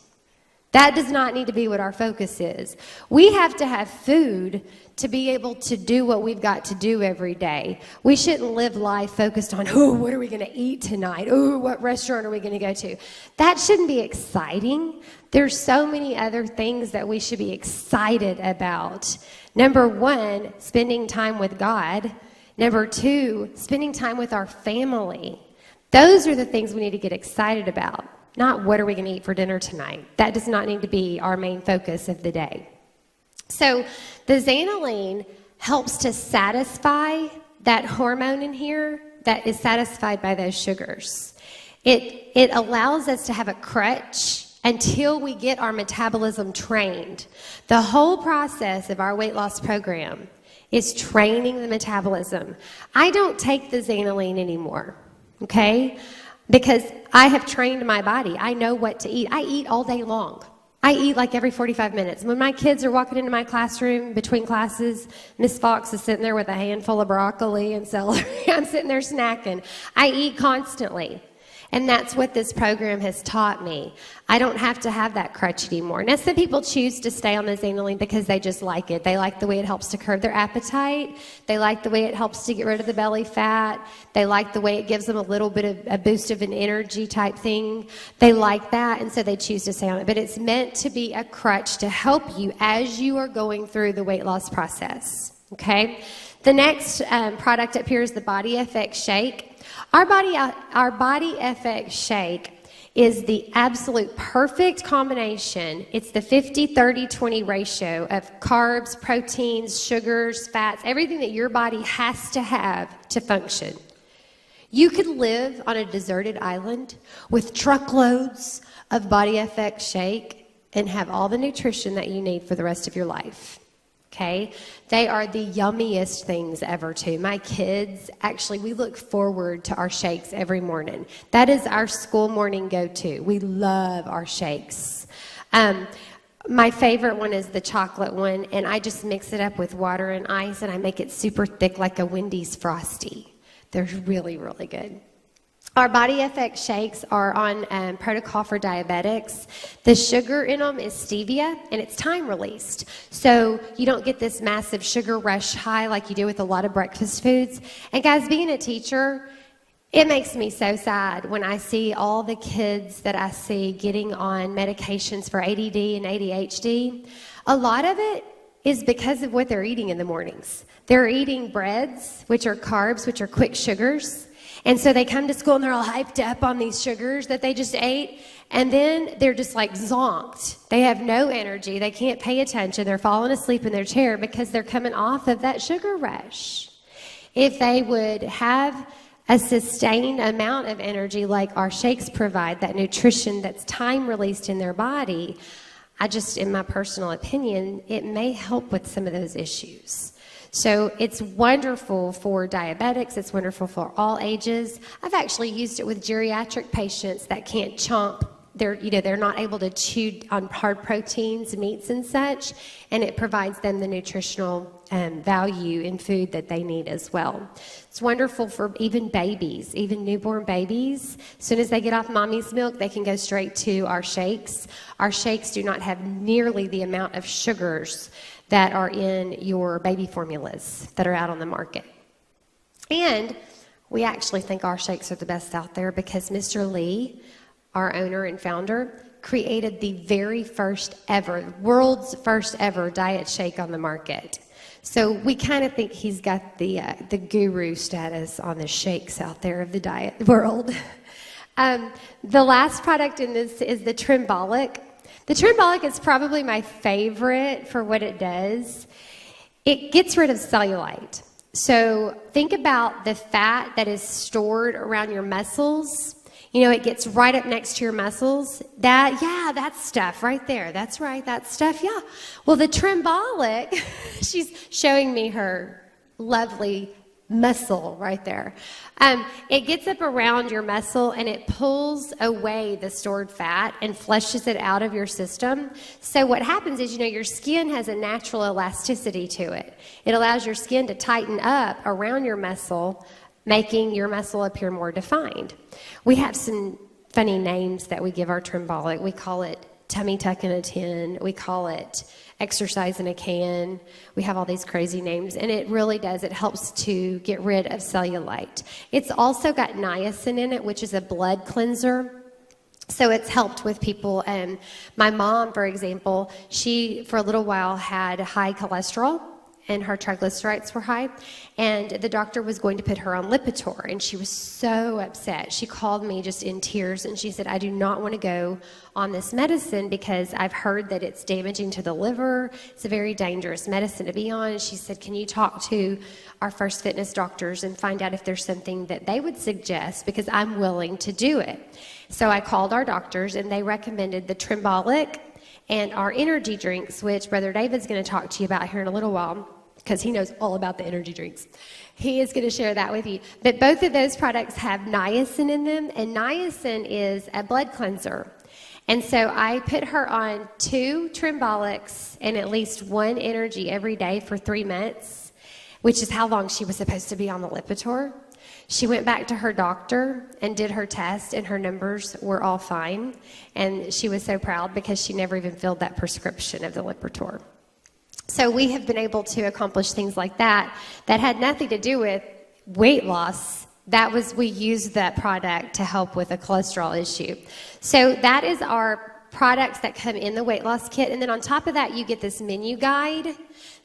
That does not need to be what our focus is. We have to have food to be able to do what we've got to do every day. We shouldn't live life focused on, oh, what are we going to eat tonight? Oh, what restaurant are we going to go to? That shouldn't be exciting. There's so many other things that we should be excited about. Number one, spending time with God. Number two, spending time with our family. Those are the things we need to get excited about. Not what are we going to eat for dinner tonight. That does not need to be our main focus of the day. So the Xanoline helps to satisfy that hormone in here that is satisfied by those sugars. It allows us to have a crutch until we get our metabolism trained. The whole process of our weight loss program is training the metabolism. I don't take the Xanoline anymore, okay? Because I have trained my body. I know what to eat. I eat all day long. I eat like every 45 minutes. When my kids are walking into my classroom between classes, Miss Fox is sitting there with a handful of broccoli and celery. I'm sitting there snacking. I eat constantly. And that's what this program has taught me. I don't have to have that crutch anymore. Now, some people choose to stay on the Xanoline because they just like it. They like the way it helps to curb their appetite. They like the way it helps to get rid of the belly fat. They like the way it gives them a little bit of a boost of an energy type thing. They like that, and so they choose to stay on it. But it's meant to be a crutch to help you as you are going through the weight loss process, okay? The next product up here is the Body FX Shake. Our Body FX Shake is the absolute perfect combination. It's the 50-30-20 ratio of carbs, proteins, sugars, fats, everything that your body has to have to function. You could live on a deserted island with truckloads of Body FX Shake and have all the nutrition that you need for the rest of your life. Okay, they are the yummiest things ever too. My kids, actually, we look forward to our shakes every morning. That is our school morning go-to. We love our shakes. My favorite one is the chocolate one, and I just mix it up with water and ice, and I make it super thick like a Wendy's Frosty. They're really, really good. Our Body Effect shakes are on protocol for diabetics. The sugar in them is stevia, and it's time released. So you don't get this massive sugar rush high like you do with a lot of breakfast foods. And guys, being a teacher, it makes me so sad when I see all the kids that I see getting on medications for ADD and ADHD. A lot of it is because of what they're eating in the mornings. They're eating breads, which are carbs, which are quick sugars. And so they come to school and they're all hyped up on these sugars that they just ate. And then they're just like zonked. They have no energy. They can't pay attention. They're falling asleep in their chair because they're coming off of that sugar rush. If they would have a sustained amount of energy like our shakes provide, that nutrition that's time released in their body, in my personal opinion, it may help with some of those issues. So it's wonderful for diabetics. It's wonderful for all ages. I've actually used it with geriatric patients that can't chomp. They're not able to chew on hard proteins, meats, and such, and it provides them the nutritional value in food that they need as well. It's wonderful for even babies, even newborn babies. As soon as they get off mommy's milk, they can go straight to our shakes. Our shakes do not have nearly the amount of sugars that are in your baby formulas that are out on the market. And we actually think our shakes are the best out there because Mr. Lee, our owner and founder, created the very first ever, world's first ever diet shake on the market. So we kind of think he's got the guru status on the shakes out there of the diet world. The last product in this is the Trimbolic. The Trimbolic is probably my favorite for what it does. It gets rid of cellulite. So think about the fat that is stored around your muscles. It gets right up next to your muscles. That stuff right there. That's right, that stuff, yeah. Well, the Trimbolic, she's showing me her lovely muscle right there. It gets up around your muscle and it pulls away the stored fat and flushes it out of your system. So what happens is, your skin has a natural elasticity to it. It allows your skin to tighten up around your muscle, making your muscle appear more defined. We have some funny names that we give our Trimbolic. We call it tummy tuck in a tin. We call it exercise in a can. We have all these crazy names, and it really does. It helps to get rid of cellulite. It's also got niacin in it, which is a blood cleanser. So it's helped with people. And my mom, for example, she, for a little while, had high cholesterol, and her triglycerides were high, and the doctor was going to put her on Lipitor, and she was so upset. She called me just in tears, and she said, I do not want to go on this medicine because I've heard that it's damaging to the liver. It's a very dangerous medicine to be on. And she said, can you talk to our First Fitness doctors and find out if there's something that they would suggest, because I'm willing to do it. So I called our doctors, and they recommended the Trimbolic and our energy drinks, which Brother David's going to talk to you about here in a little while, because he knows all about the energy drinks. He is going to share that with you. But both of those products have niacin in them, and niacin is a blood cleanser. And so I put her on 2 Trimbolics and at least 1 energy every day for 3 months, which is how long she was supposed to be on the Lipitor. She went back to her doctor and did her test, and her numbers were all fine. And she was so proud because she never even filled that prescription of the Lipitor. So we have been able to accomplish things like that had nothing to do with weight loss. We used that product to help with a cholesterol issue. So that is our products that come in the weight loss kit. And then on top of that, you get this menu guide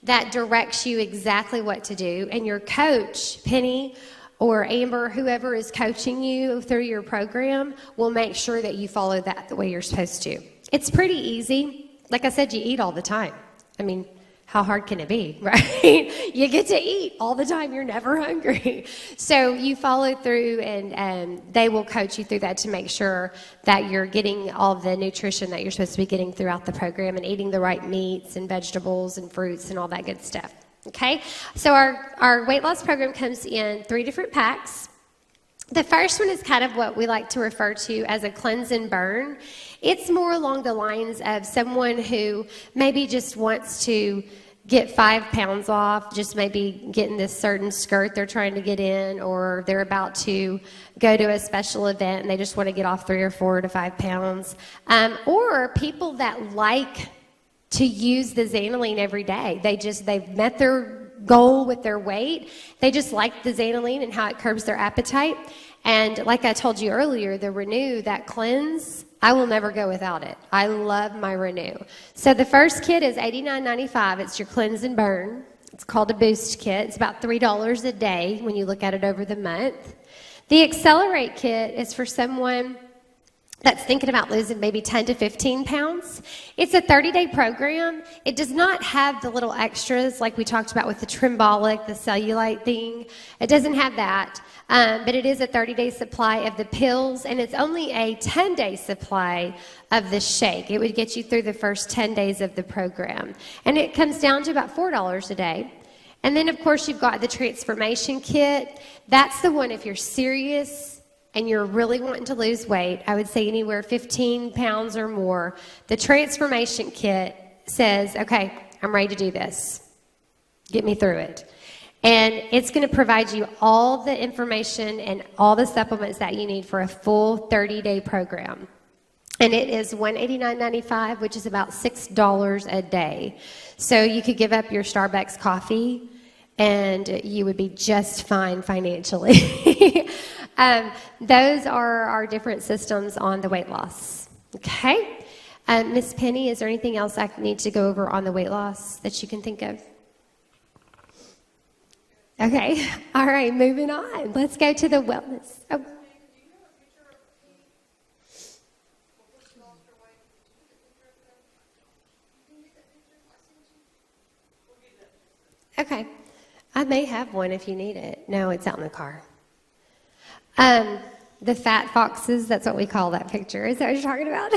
that directs you exactly what to do. And your coach, Penny or Amber, whoever is coaching you through your program, will make sure that you follow that the way you're supposed to. It's pretty easy. Like I said, you eat all the time. I mean, how hard can it be, right? You get to eat all the time. You're never hungry. So you follow through, and they will coach you through that to make sure that you're getting all the nutrition that you're supposed to be getting throughout the program and eating the right meats and vegetables and fruits and all that good stuff. Okay? So our weight loss program comes in 3 different packs. The first one is kind of what we like to refer to as a cleanse and burn. It's more along the lines of someone who maybe just wants to get 5 pounds off, just maybe getting this certain skirt they're trying to get in, or they're about to go to a special event and they just want to get off 3 or 4 to 5 pounds. Or people that like to use the Xanoline every day. They've met their goal with their weight. They just like the Xanoline and how it curbs their appetite. And like I told you earlier, the Renew, that cleanse, I will never go without it. I love my Renew. So the first kit is $89.95. It's your cleanse and burn. It's called a boost kit. It's about $3 a day when you look at it over the month. The Accelerate kit is for someone that's thinking about losing maybe 10 to 15 pounds. It's a 30-day program. It does not have the little extras like we talked about with the Trimbolic, the cellulite thing. It doesn't have that. But it is a 30-day supply of the pills, and it's only a 10-day supply of the shake. It would get you through the first 10 days of the program. And it comes down to about $4 a day. And then, of course, you've got the Transformation Kit. That's the one if you're serious and you're really wanting to lose weight. I would say anywhere 15 pounds or more. The Transformation Kit says, okay, I'm ready to do this. Get me through it. And it's going to provide you all the information and all the supplements that you need for a full 30-day program. And it is $189.95, which is about $6 a day. So you could give up your Starbucks coffee, and you would be just fine financially. Those are our different systems on the weight loss. Okay? Miss Penny, is there anything else I need to go over on the weight loss that you can think of? Okay. All right, moving on. Let's go to the wellness. Oh. Okay. I may have one if you need it. No, it's out in the car. The fat foxes, that's what we call that picture. Is that what you're talking about?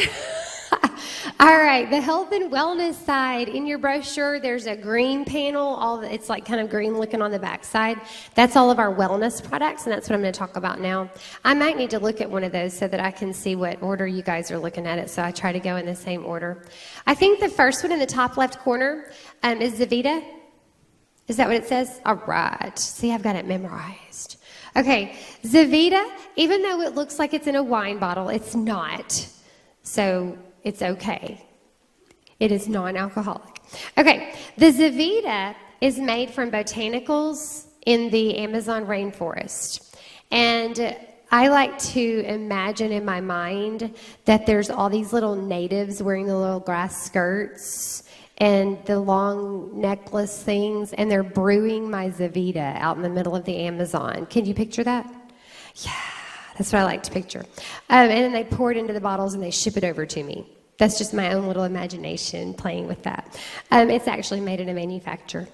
All right, the health and wellness side. In your brochure, there's a green panel. It's like kind of green looking on the back side. That's all of our wellness products, and that's what I'm going to talk about now. I might need to look at one of those so that I can see what order you guys are looking at it, so I try to go in the same order. I think the first one in the top left corner is Zavita. Is that what it says? All right. See, I've got it memorized. Okay, Zavita, even though it looks like it's in a wine bottle, it's not. So it's okay. It is non-alcoholic. Okay, the Zavita is made from botanicals in the Amazon rainforest. And I like to imagine in my mind that there's all these little natives wearing the little grass skirts and the long necklace things, and they're brewing my Zavita out in the middle of the Amazon. Can you picture that? Yeah, that's what I like to picture. And then they pour it into the bottles and they ship it over to me. That's just my own little imagination playing with that. It's actually made in a manufacturer.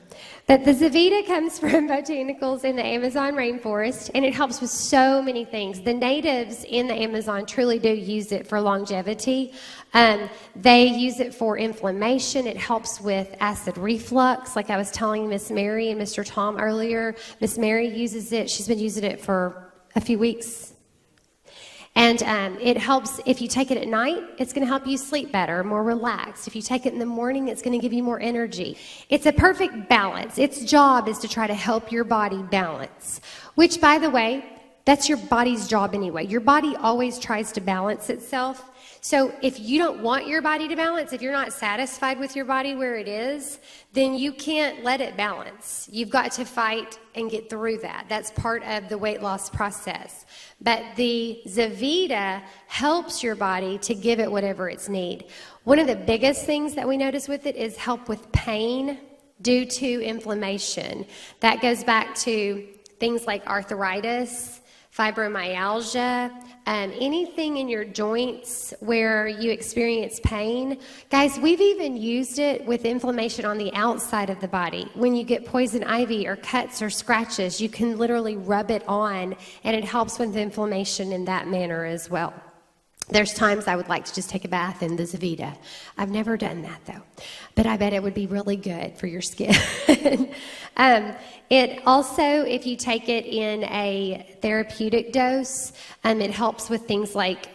But the Zavita comes from botanicals in the Amazon rainforest, and it helps with so many things. The natives in the Amazon truly do use it for longevity. They use it for inflammation. It helps with acid reflux, like I was telling Miss Mary and Mr. Tom earlier. Miss Mary uses it. She's been using it for a few weeks. And it helps, if you take it at night, it's going to help you sleep better, more relaxed. If you take it in the morning, it's going to give you more energy. It's a perfect balance. Its job is to try to help your body balance, which, by the way, that's your body's job anyway. Your body always tries to balance itself. So if you don't want your body to balance, if you're not satisfied with your body where it is, then you can't let it balance. You've got to fight and get through that. That's part of the weight loss process. But the Zavita helps your body to give it whatever it's need. One of the biggest things that we notice with it is help with pain due to inflammation. That goes back to things like arthritis, fibromyalgia, anything in your joints where you experience pain. Guys, we've even used it with inflammation on the outside of the body. When you get poison ivy or cuts or scratches, you can literally rub it on, and it helps with inflammation in that manner as well. There's times I would like to just take a bath in the Zavita. I've never done that, though. But I bet it would be really good for your skin. It also, if you take it in a therapeutic dose, it helps with things like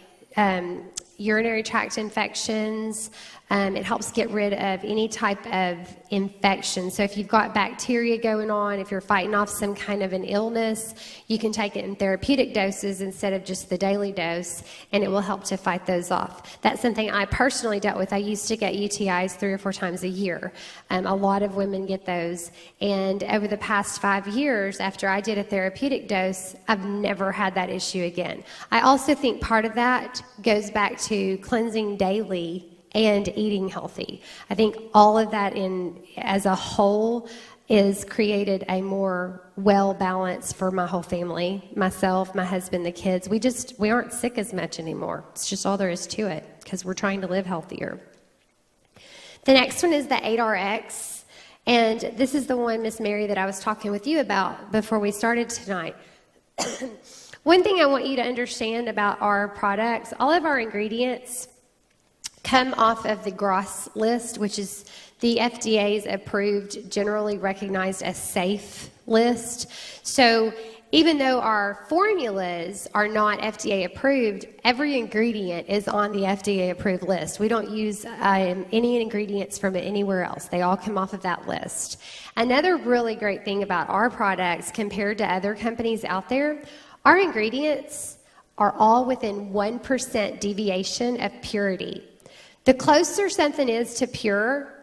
urinary tract infections, It helps get rid of any type of infection. So if you've got bacteria going on, if you're fighting off some kind of an illness, you can take it in therapeutic doses instead of just the daily dose, and it will help to fight those off. That's something I personally dealt with. I used to get UTIs 3 or 4 times a year. A lot of women get those. And over the past 5 years, after I did a therapeutic dose, I've never had that issue again. I also think part of that goes back to cleansing daily and eating healthy. I think all of that as a whole is created a more well balance for my whole family, myself, my husband, the kids. We aren't sick as much anymore. It's just all there is to it because we're trying to live healthier. The next one is the 8RX, and this is the one, Miss Mary, that I was talking with you about before we started tonight. One thing I want you to understand about our products, all of our ingredients come off of the GROS list, which is the FDA's approved, generally recognized as safe list. So even though our formulas are not FDA approved, every ingredient is on the FDA approved list. We don't use any ingredients from anywhere else. They all come off of that list. Another really great thing about our products compared to other companies out there, our ingredients are all within 1% deviation of purity. The closer something is to pure,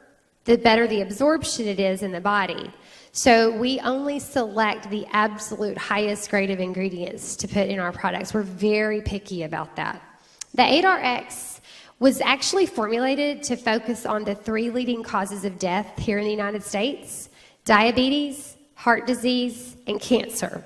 the better the absorption it is in the body. So we only select the absolute highest grade of ingredients to put in our products. We're very picky about that. The 8RX was actually formulated to focus on the 3 leading causes of death here in the United States: diabetes, heart disease, and cancer.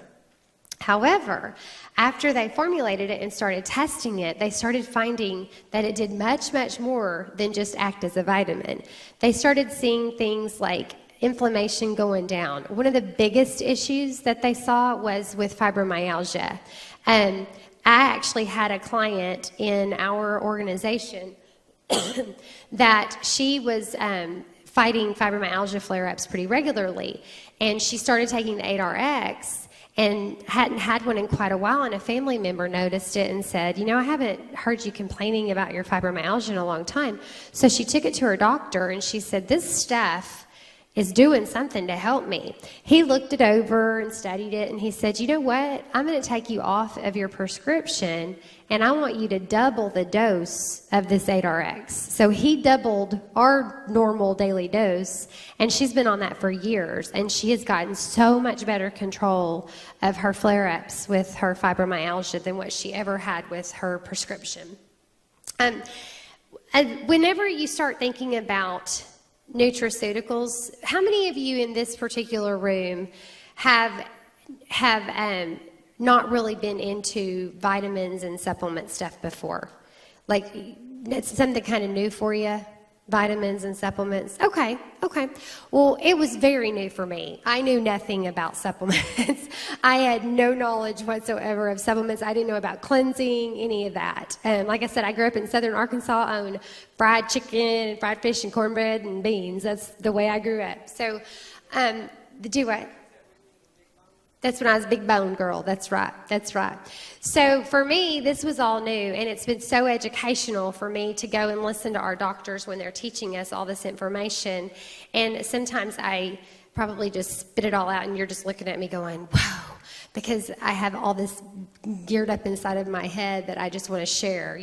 However, after they formulated it and started testing it, they started finding that it did much, much more than just act as a vitamin. They started seeing things like inflammation going down. One of the biggest issues that they saw was with fibromyalgia. I actually had a client in our organization that she was fighting fibromyalgia flare-ups pretty regularly, and she started taking the 8RX and hadn't had one in quite a while, and a family member noticed it and said, I haven't heard you complaining about your fibromyalgia in a long time. So she took it to her doctor, and she said, this stuff is doing something to help me. He looked it over and studied it, and he said, you know what? I'm going to take you off of your prescription, and I want you to double the dose of this 8RX. So he doubled our normal daily dose, and she's been on that for years, and she has gotten so much better control of her flare-ups with her fibromyalgia than what she ever had with her prescription. Whenever you start thinking about nutraceuticals, how many of you in this particular room have not really been into vitamins and supplement stuff before? Like, it's something kind of new for you? Vitamins and supplements? Okay. Well, it was very new for me. I knew nothing about supplements. I had no knowledge whatsoever of supplements. I didn't know about cleansing, any of that. Like I said, I grew up in southern Arkansas on fried chicken and fried fish and cornbread and beans. That's the way I grew up. So, do what? That's when I was a big bone girl. That's right. So for me, this was all new, and it's been so educational for me to go and listen to our doctors when they're teaching us all this information. And sometimes I probably just spit it all out, and you're just looking at me going, wow, because I have all this geared up inside of my head that I just want to share,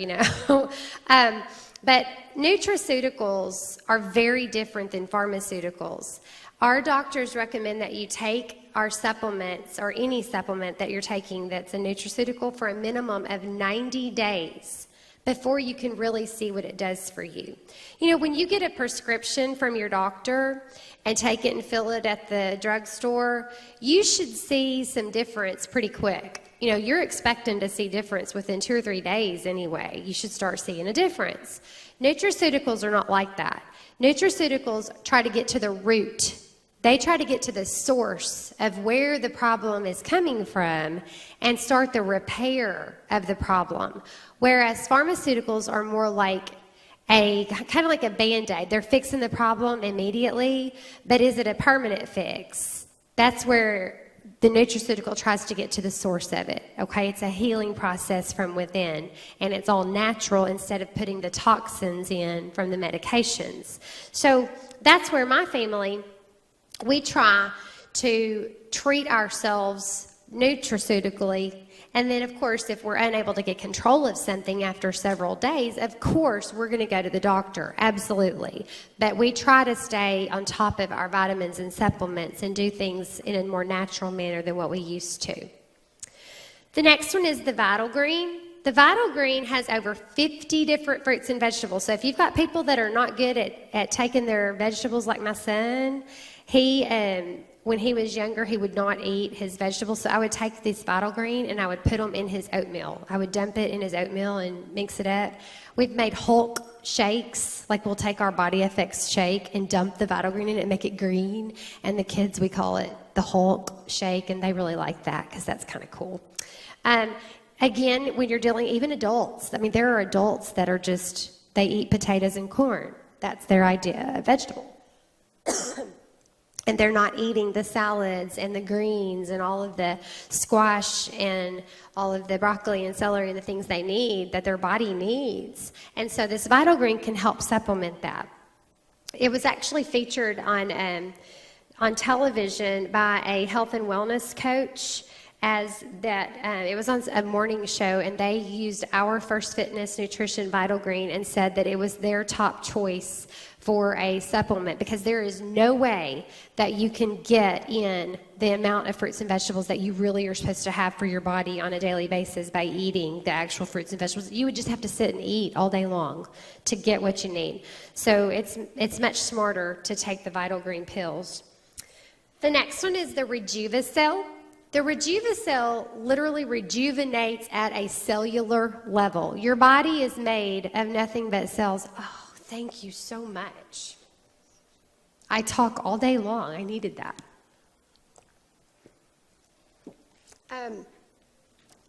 But nutraceuticals are very different than pharmaceuticals. Our doctors recommend that you take our supplements, or any supplement that you're taking that's a nutraceutical, for a minimum of 90 days before you can really see what it does for you. When you get a prescription from your doctor and take it and fill it at the drugstore, you should see some difference pretty quick. You're expecting to see difference within 2 or 3 days anyway. You should start seeing a difference. Nutraceuticals are not like that. Nutraceuticals try to get to the root. They try to get to the source of where the problem is coming from and start the repair of the problem. Whereas pharmaceuticals are more like kind of like a Band-Aid. They're fixing the problem immediately, but is it a permanent fix? That's where the nutraceutical tries to get to the source of it, okay? It's a healing process from within, and it's all natural instead of putting the toxins in from the medications. So that's where my family, we try to treat ourselves nutraceutically. And then, of course, if we're unable to get control of something after several days, of course, we're going to go to the doctor, absolutely. But we try to stay on top of our vitamins and supplements and do things in a more natural manner than what we used to. The next one is the Vital Green. The Vital Green has over 50 different fruits and vegetables. So if you've got people that are not good at taking their vegetables, like my son, when he was younger, he would not eat his vegetables. So I would take this Vital Green and I would put them in his oatmeal. I would dump it in his oatmeal and mix it up. We've made Hulk shakes, like we'll take our Body FX shake and dump the Vital Green in it and make it green. And the kids, we call it the Hulk shake, and they really like that because that's kind of cool. Again, when you're dealing, even adults, I mean, there are adults that are just, they eat potatoes and corn. That's their idea of vegetable. And they're not eating the salads and the greens and all of the squash and all of the broccoli and celery and the things they need, that their body needs. And so this Vital Green can help supplement that. It was actually featured on television by a health and wellness coach as that it was on a morning show, and they used our First Fitness Nutrition Vital Green and said that it was their top choice for a supplement, because there is no way that you can get in the amount of fruits and vegetables that you really are supposed to have for your body on a daily basis by eating the actual fruits and vegetables. You would just have to sit and eat all day long to get what you need. So it's much smarter to take the Vital Green pills. The next one is the Rejuvicell. The Rejuvicell literally rejuvenates at a cellular level. Your body is made of nothing but cells. Oh, thank you so much. I talk all day long. I needed that.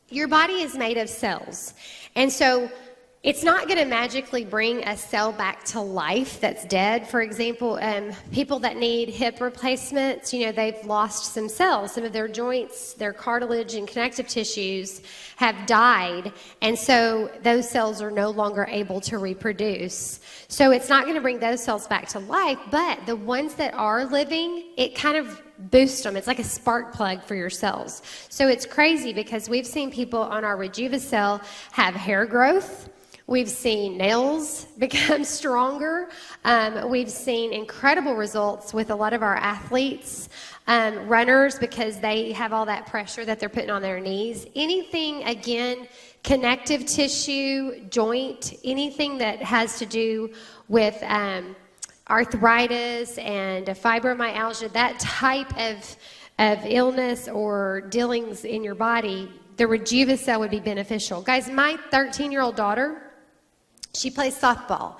Your body is made of cells. And so it's not going to magically bring a cell back to life that's dead. For example, people that need hip replacements, they've lost some cells. Some of their joints, their cartilage and connective tissues have died, and so those cells are no longer able to reproduce. So it's not going to bring those cells back to life, but the ones that are living, it kind of boosts them. It's like a spark plug for your cells. So it's crazy because we've seen people on our Rejuvicell have hair growth. We've seen nails become stronger. We've seen incredible results with a lot of our athletes, runners, because they have all that pressure that they're putting on their knees. Anything, again, connective tissue, joint, anything that has to do with arthritis and fibromyalgia, that type of illness or dealings in your body, the Rejuvicell would be beneficial. Guys, my 13-year-old daughter, she plays softball,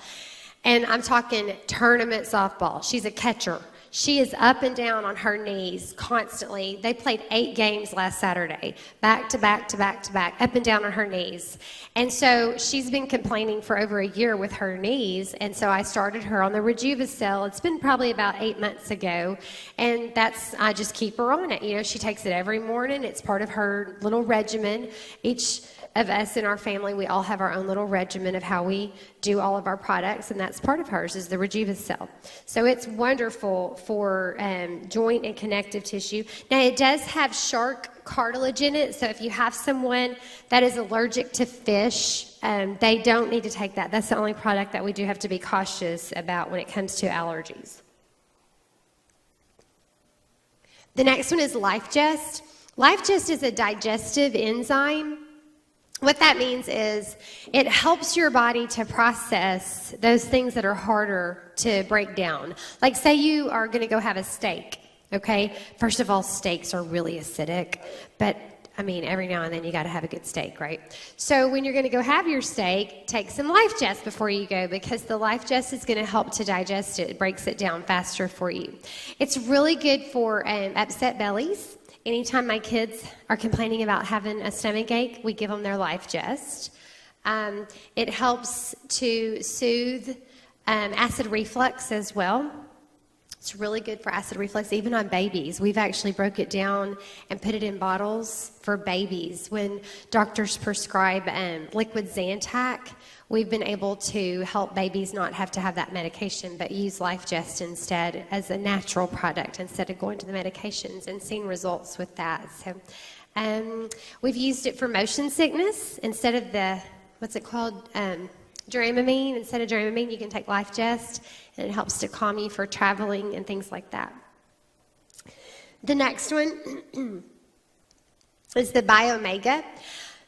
and I'm talking tournament softball. She's a catcher. She is up and down on her knees constantly. They played 8 games last Saturday, back to back to back to back, up and down on her knees. And so she's been complaining for over a year with her knees, and so I started her on the Rejuvicell. It's been probably about 8 months ago, and I just keep her on it. She takes it every morning. It's part of her little regimen. Each of us in our family, we all have our own little regimen of how we do all of our products, and that's part of hers is the Rejuvicell. So it's wonderful for joint and connective tissue. Now, it does have shark cartilage in it, so if you have someone that is allergic to fish, they don't need to take that. That's the only product that we do have to be cautious about when it comes to allergies. The next one is LifeGest. LifeGest is a digestive enzyme. What that means is it helps your body to process those things that are harder to break down. Like, say you are going to go have a steak, okay? First of all, steaks are really acidic, but every now and then you got to have a good steak, right? So when you're going to go have your steak, take some LifeGest before you go, because the LifeGest is going to help to digest it. It breaks it down faster for you. It's really good for upset bellies. Anytime my kids are complaining about having a stomach ache, we give them their LifeGest. It helps to soothe acid reflux as well. It's really good for acid reflux, even on babies. We've actually broke it down and put it in bottles for babies. When doctors prescribe liquid Zantac, we've been able to help babies not have to have that medication, but use LifeGest instead as a natural product instead of going to the medications, and seen results with that. So we've used it for motion sickness instead of the, what's it called? Dramamine. Instead of Dramamine, you can take LifeGest, and it helps to calm you for traveling and things like that. The next one is the Biomega.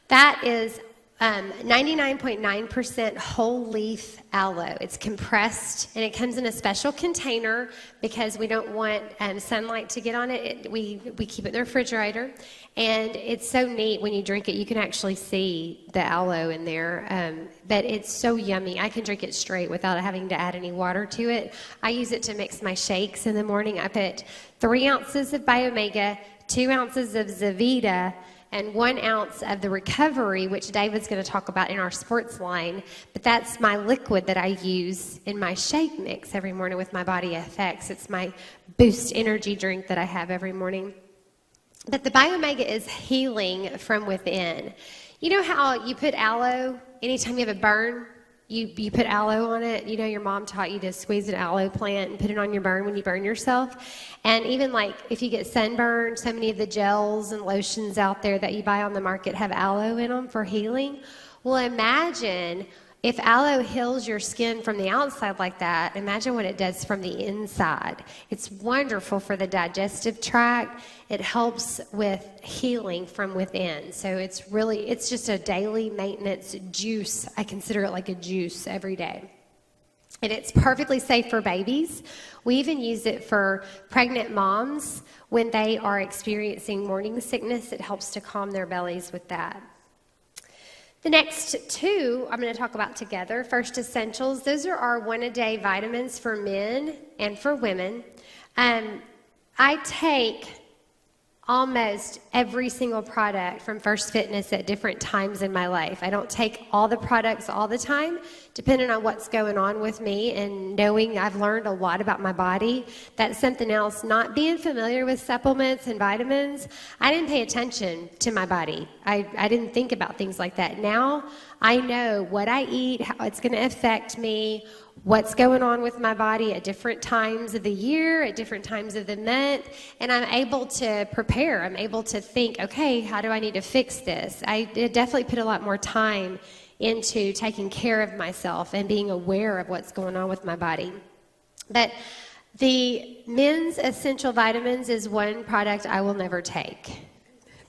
That is 99.9% whole leaf aloe. It's compressed, and it comes in a special container because we don't want sunlight to get on it. We keep it in the refrigerator, and it's so neat when you drink it. You can actually see the aloe in there, but it's so yummy. I can drink it straight without having to add any water to it. I use it to mix my shakes in the morning. I put 3 ounces of Biomega, 2 ounces of Zavita, and 1 ounce of the Recovery, which David's going to talk about in our sports line. But that's my liquid that I use in my shake mix every morning with my Body FX. It's my boost energy drink that I have every morning. But the Biomega is healing from within. You know how you put aloe, anytime you have a burn, you put aloe on it. You know, your mom taught you to squeeze an aloe plant and put it on your burn when you burn yourself. And even like if you get sunburned, so many of the gels and lotions out there that you buy on the market have aloe in them for healing. Well, imagine if aloe heals your skin from the outside like that, imagine what it does from the inside. It's wonderful for the digestive tract. It helps with healing from within. So it's just a daily maintenance juice. I consider it like a juice every day. And it's perfectly safe for babies. We even use it for pregnant moms when they are experiencing morning sickness. It helps to calm their bellies with that. The next 2 I'm going to talk about together. First, Essentials. Those are our 1-a-day vitamins for men and for women. I take almost every single product from First Fitness at different times in my life. I don't take all the products all the time, depending on what's going on with me, and knowing I've learned a lot about my body. That's something else. Not being familiar with supplements and vitamins, I didn't pay attention to my body. I didn't think about things like that. Now I know what I eat, how it's going to affect me, what's going on with my body at different times of the year, at different times of the month, and I'm able to prepare. I'm able to think, okay, how do I need to fix this? I definitely put a lot more time into taking care of myself and being aware of what's going on with my body. But the Men's Essential Vitamins is one product I will never take.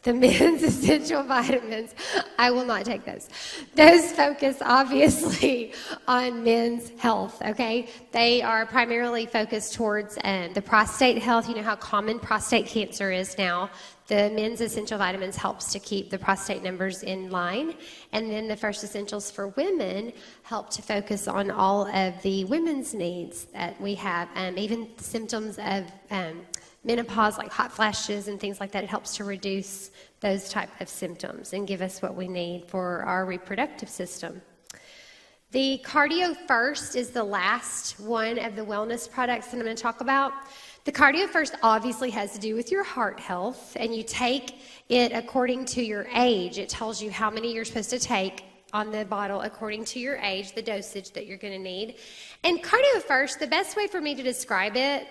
The Men's Essential Vitamins, I will not take those. Those focus obviously on men's health, okay? They are primarily focused towards the prostate health. You know how common prostate cancer is now. The Men's Essential Vitamins helps to keep the prostate numbers in line. And then the First Essentials for women help to focus on all of the women's needs that we have, even symptoms of menopause, like hot flashes and things like that. It helps to reduce those type of symptoms and give us what we need for our reproductive system. The Cardio First is the last one of the wellness products that I'm going to talk about. The Cardio First obviously has to do with your heart health, and you take it according to your age. It tells you how many you're supposed to take on the bottle according to your age, the dosage that you're going to need. And Cardio First, the best way for me to describe it,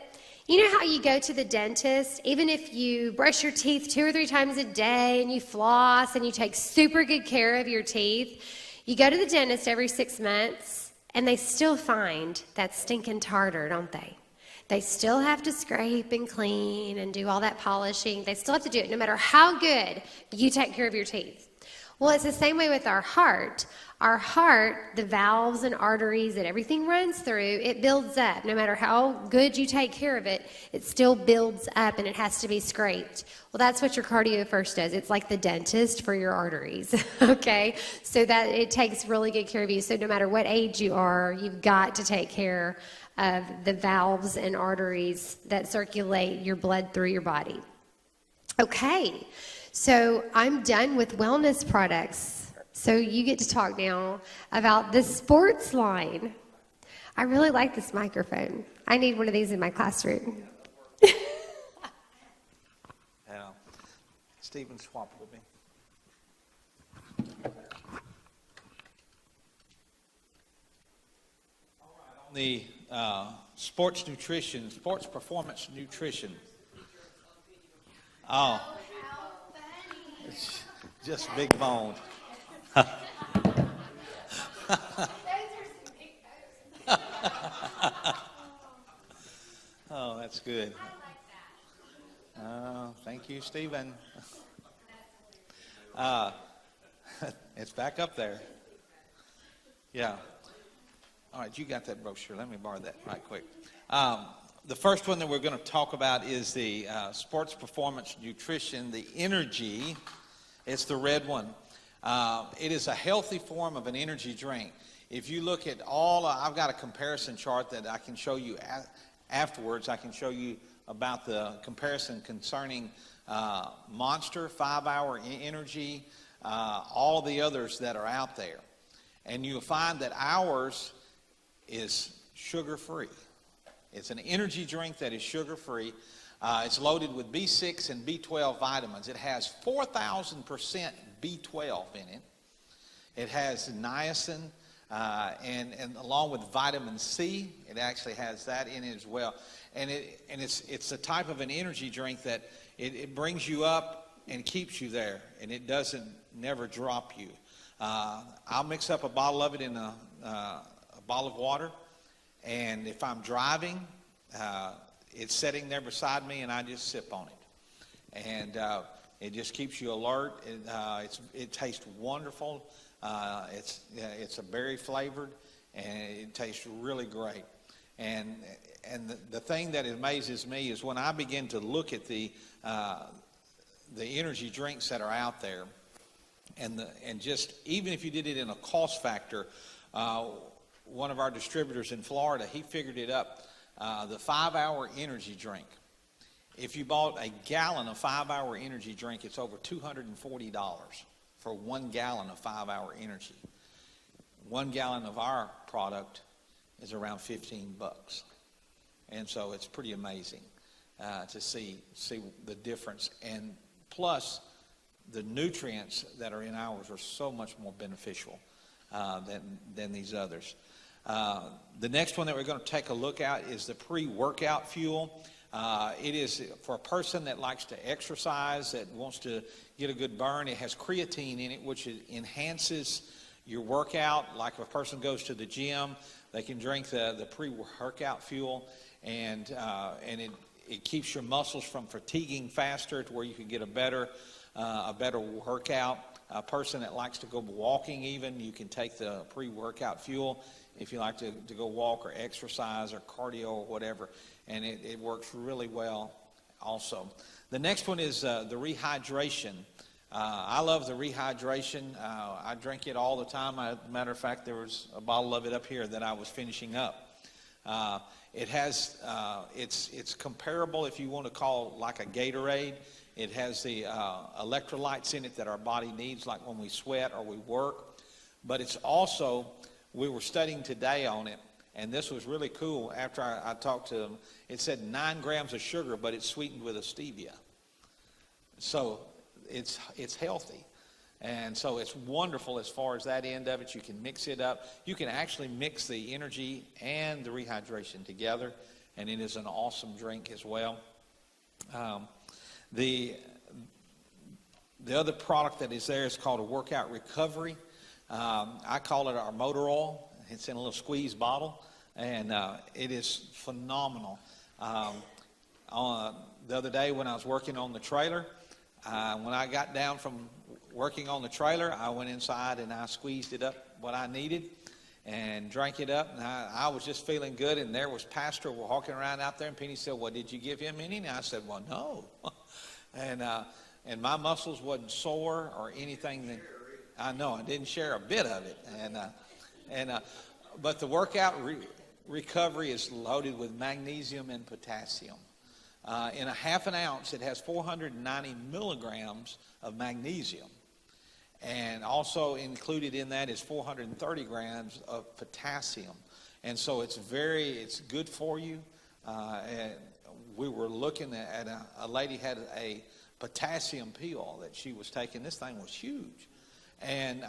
you know how you go to the dentist, even if you brush your teeth 2 or 3 times a day and you floss and you take super good care of your teeth, you go to the dentist every 6 months and they still find that stinking tartar, don't they? They still have to scrape and clean and do all that polishing. They still have to do it no matter how good you take care of your teeth. Well, it's the same way with our heart. Our heart, the valves and arteries that everything runs through, it builds up. No matter how good you take care of it, it still builds up and it has to be scraped. Well, that's what your Cardio First does. It's like the dentist for your arteries, okay? So that it takes really good care of you. So no matter what age you are, you've got to take care of the valves and arteries that circulate your blood through your body. Okay, so I'm done with wellness products. So you get to talk now about the sports line. I really like this microphone. I need one of these in my classroom. Stephen, swap with me. On the sports nutrition, sports performance nutrition. Oh, it's just big boned. Oh, that's good. Thank you, Stephen. It's back up there. Yeah. All right, you got that brochure. Let me borrow that right quick. The first one that we're going to talk about is the sports performance nutrition, the energy. It's the red one. It is a healthy form of an energy drink. If you look at all, I've got a comparison chart that I can show you afterwards. I can show you about the comparison concerning Monster, 5-Hour Energy, all the others that are out there. And you'll find that ours is sugar-free. It's an energy drink that is sugar-free. It's loaded with B6 and B12 vitamins. It has 4,000% B12 in it. It has niacin, and along with vitamin C, it actually has that in it as well. And it's a type of an energy drink that it brings you up and keeps you there, and it doesn't never drop you. I'll mix up a bottle of it in a bottle of water, and if I'm driving, it's sitting there beside me, and I just sip on it, and it just keeps you alert. It tastes wonderful. It's a berry flavored, and it tastes really great. And the thing that amazes me is when I begin to look at the energy drinks that are out there, and just even if you did it in a cost factor, one of our distributors in Florida, he figured it up. The 5-Hour Energy drink. If you bought a gallon of 5-Hour Energy drink, it's over $240 for 1 gallon of 5-Hour Energy. 1 gallon of our product is around $15, and so it's pretty amazing to see the difference. And plus, the nutrients that are in ours are so much more beneficial than these others. The next one that we're going to take a look at is the pre-workout fuel. It is for a person that likes to exercise, that wants to get a good burn. It has creatine in it, which enhances your workout. Like if a person goes to the gym, they can drink the pre-workout fuel, and it keeps your muscles from fatiguing faster to where you can get a better workout. A person that likes to go walking even, you can take the pre-workout fuel if you like to go walk or exercise or cardio or whatever, and it works really well also. The next one is the rehydration. I love the rehydration. I drink it all the time. As a matter of fact, there was a bottle of it up here that I was finishing up. It has, it's comparable, if you want to call like a Gatorade. It has the electrolytes in it that our body needs, like when we sweat or we work. But it's also, we were studying today on it, and this was really cool. After I talked to them, it said 9 grams of sugar, but it's sweetened with a stevia. So it's healthy. And so it's wonderful as far as that end of it. You can mix it up. You can actually mix the energy and the rehydration together, and it is an awesome drink as well. The other product that is there is called a workout recovery. I call it our motor oil. It's in a little squeeze bottle, and it is phenomenal. The other day when I was working on the trailer, when I got down from working on the trailer, I went inside and I squeezed it up what I needed and drank it up, and I was just feeling good. And there was Pastor walking around out there, and Penny said, "Well, did you give him any?" And I said, "Well, no." And my muscles wasn't sore or anything. I know I didn't share a bit of it. But the workout recovery is loaded with magnesium and potassium. In a half an ounce, it has 490 milligrams of magnesium. And also included in that is 430 grams of potassium. And so it's good for you. And we were looking at a lady had a potassium pill that she was taking. This thing was huge. And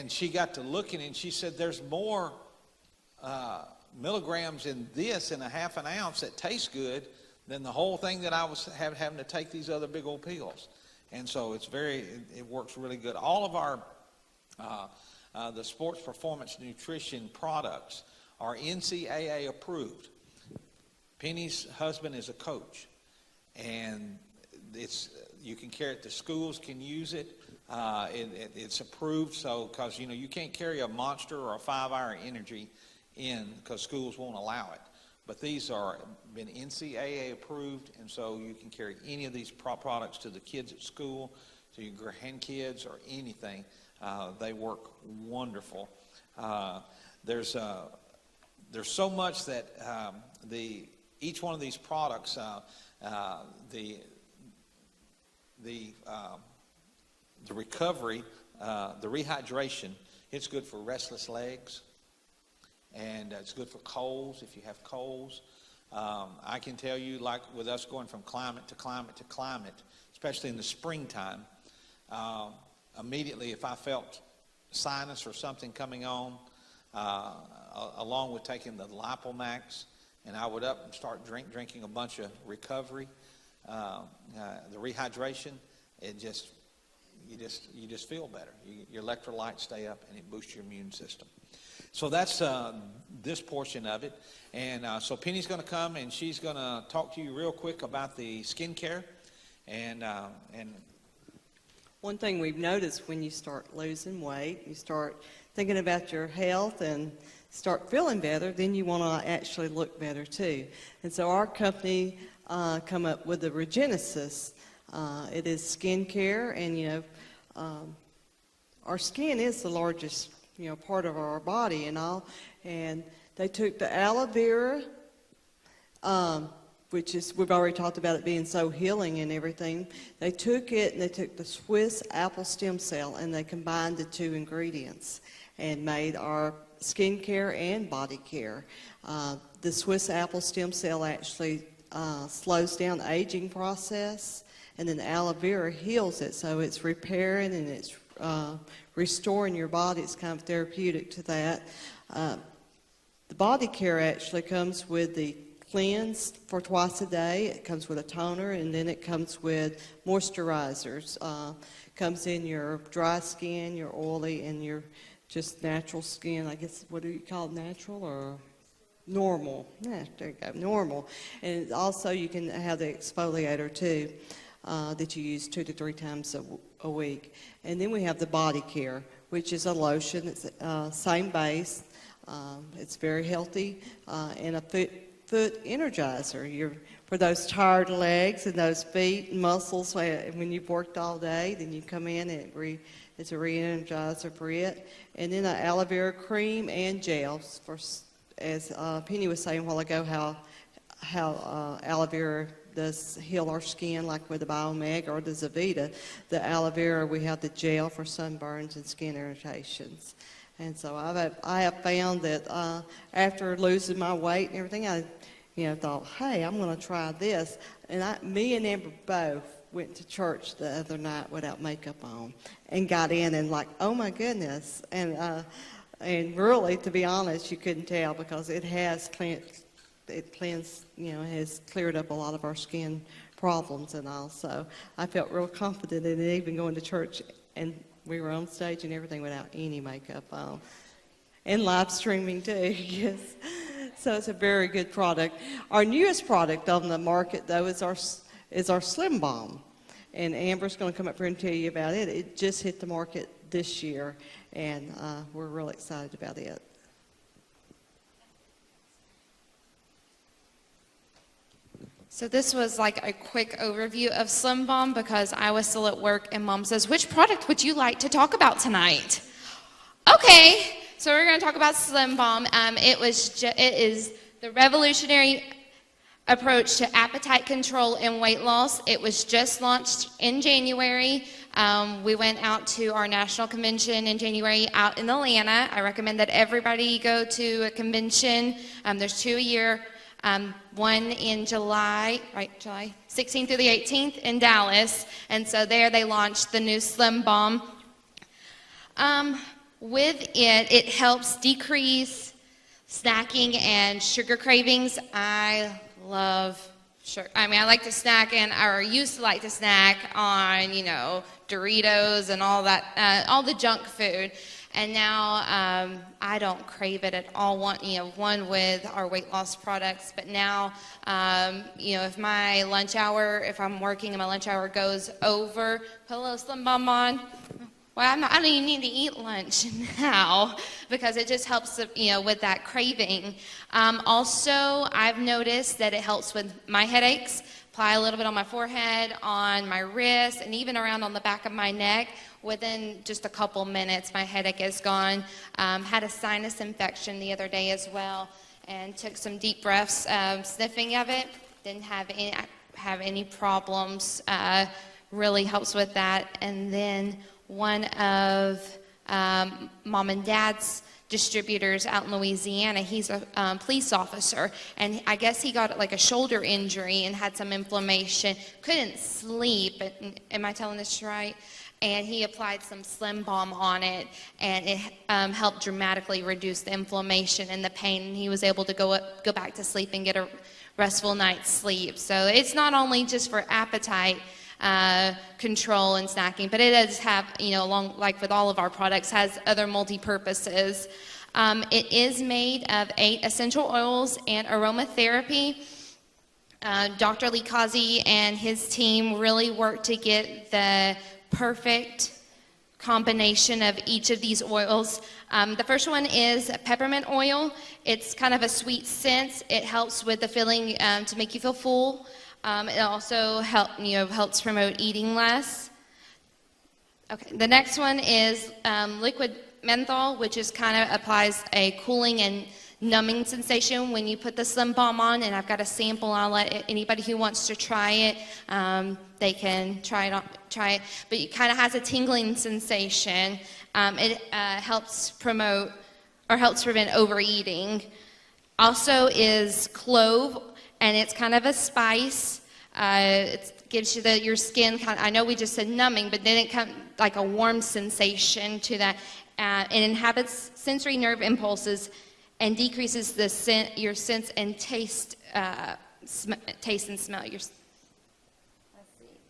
she got to looking, and she said there's more milligrams in this in a half an ounce that tastes good than the whole thing that I was having to take these other big old pills. And so it works really good. All of our the sports performance nutrition products are NCAA approved. Penny's husband is a coach, and you can carry it. The schools can use it. It's approved, so because you can't carry a Monster or a 5-Hour Energy in because schools won't allow it. But these are been NCAA approved, and so you can carry any of these products to the kids at school, to your grandkids or anything. They work wonderful. There's so much that each one of these products, the recovery, the rehydration, it's good for restless legs, and it's good for colds if you have colds. I can tell you, like with us going from climate to climate to climate, especially in the springtime, immediately if I felt sinus or something coming on, along with taking the Lipomax, and I would up and start drinking a bunch of recovery, the rehydration, you just feel better. Your electrolytes stay up, and it boosts your immune system. So that's this portion of it. And so Penny's going to come, and she's going to talk to you real quick about the skincare. And one thing we've noticed when you start losing weight, you start thinking about your health and start feeling better, then you want to actually look better too. And so our company come up with the Regenesis. It is skincare, and our skin is the largest part of our body and all. And they took the aloe vera, which is, we've already talked about it being so healing and everything. They took it and they took the Swiss apple stem cell and they combined the two ingredients and made our skincare and body care. The Swiss apple stem cell actually slows down the aging process, and then the aloe vera heals it, so it's repairing and it's restoring your body. It's kind of therapeutic to that. The body care actually comes with the cleanse for twice a day. It comes with a toner, and then it comes with moisturizers. Comes in your dry skin, your oily, and your just natural skin. I guess, what do you call it, natural or normal? Yeah, there you go, normal. And also you can have the exfoliator too, that you use 2 to 3 times a week. And then we have the body care, which is a lotion. It's same base. It's very healthy, and a foot energizer. For those tired legs and those feet and muscles, when you've worked all day, then you come in and it's a re-energizer for it. And then an aloe vera cream and gels. As Penny was saying a while ago, how aloe vera does heal our skin, like with the Biomeg or the Zavita. The aloe vera, we have the gel for sunburns and skin irritations. And so I have found that after losing my weight and everything, I thought, hey, I'm going to try this. And me and Amber both went to church the other night without makeup on and got in and like, oh my goodness. And really, to be honest, you couldn't tell because it has cleansed, has cleared up a lot of our skin problems and all. So I felt real confident in it, even going to church, and we were on stage and everything without any makeup on. And live streaming too, yes. So it's a very good product. Our newest product on the market, though, is our Slim Balm. And Amber's going to come up here and tell you about it. It just hit the market this year, and we're really excited about it. So this was like a quick overview of Slim Balm because I was still at work and Mom says, which product would you like to talk about tonight? Okay, so we're going to talk about Slim Balm. It is the revolutionary approach to appetite control and weight loss. It was just launched in January. We went out to our national convention in January out in Atlanta. I recommend that everybody go to a convention. There's 2 a year. One in July 16th through the 18th in Dallas. And so there they launched the new Slim Bomb. With it helps decrease snacking and sugar cravings. I love sugar. I mean, I like to snack or used to like to snack on, Doritos and all that, all the junk food. And now I don't crave it at all. One with our weight loss products, but now, if my lunch hour, if I'm working and my lunch hour goes over, put a little Slim Bomb on. Well, I don't even need to eat lunch now because it just helps, with that craving. Also, I've noticed that it helps with my headaches. Apply a little bit on my forehead, on my wrist, and even around on the back of my neck. Within just a couple minutes, my headache is gone. Had a sinus infection the other day as well, and took some deep breaths, sniffing of it. Didn't have any problems. Really helps with that. And then one of Mom and Dad's distributors out in Louisiana, he's a police officer, and I guess he got like a shoulder injury and had some inflammation, couldn't sleep. Am I telling this right? And he applied some Slim Bomb on it, and it helped dramatically reduce the inflammation and the pain, and he was able to go back to sleep and get a restful night's sleep. So it's not only just for appetite control and snacking, but it does have, along like with all of our products, has other multi-purposes. It is made of 8 essential oils and aromatherapy. Dr. Lee Kazi and his team really worked to get the perfect combination of each of these oils. The first one is peppermint oil. It's kind of a sweet scent. It helps with the feeling to make you feel full. It also helps promote eating less. Okay, the next one is liquid menthol, which is kind of applies a cooling and numbing sensation when you put the Slim Bomb on. And I've got a sample. I'll let anybody who wants to try it, they can try it. But it kind of has a tingling sensation. It helps prevent overeating. Also is clove. And it's kind of a spice. It gives you your skin I know we just said numbing, but then it comes like a warm sensation to that. It inhabits sensory nerve impulses and decreases your sense and taste and smell.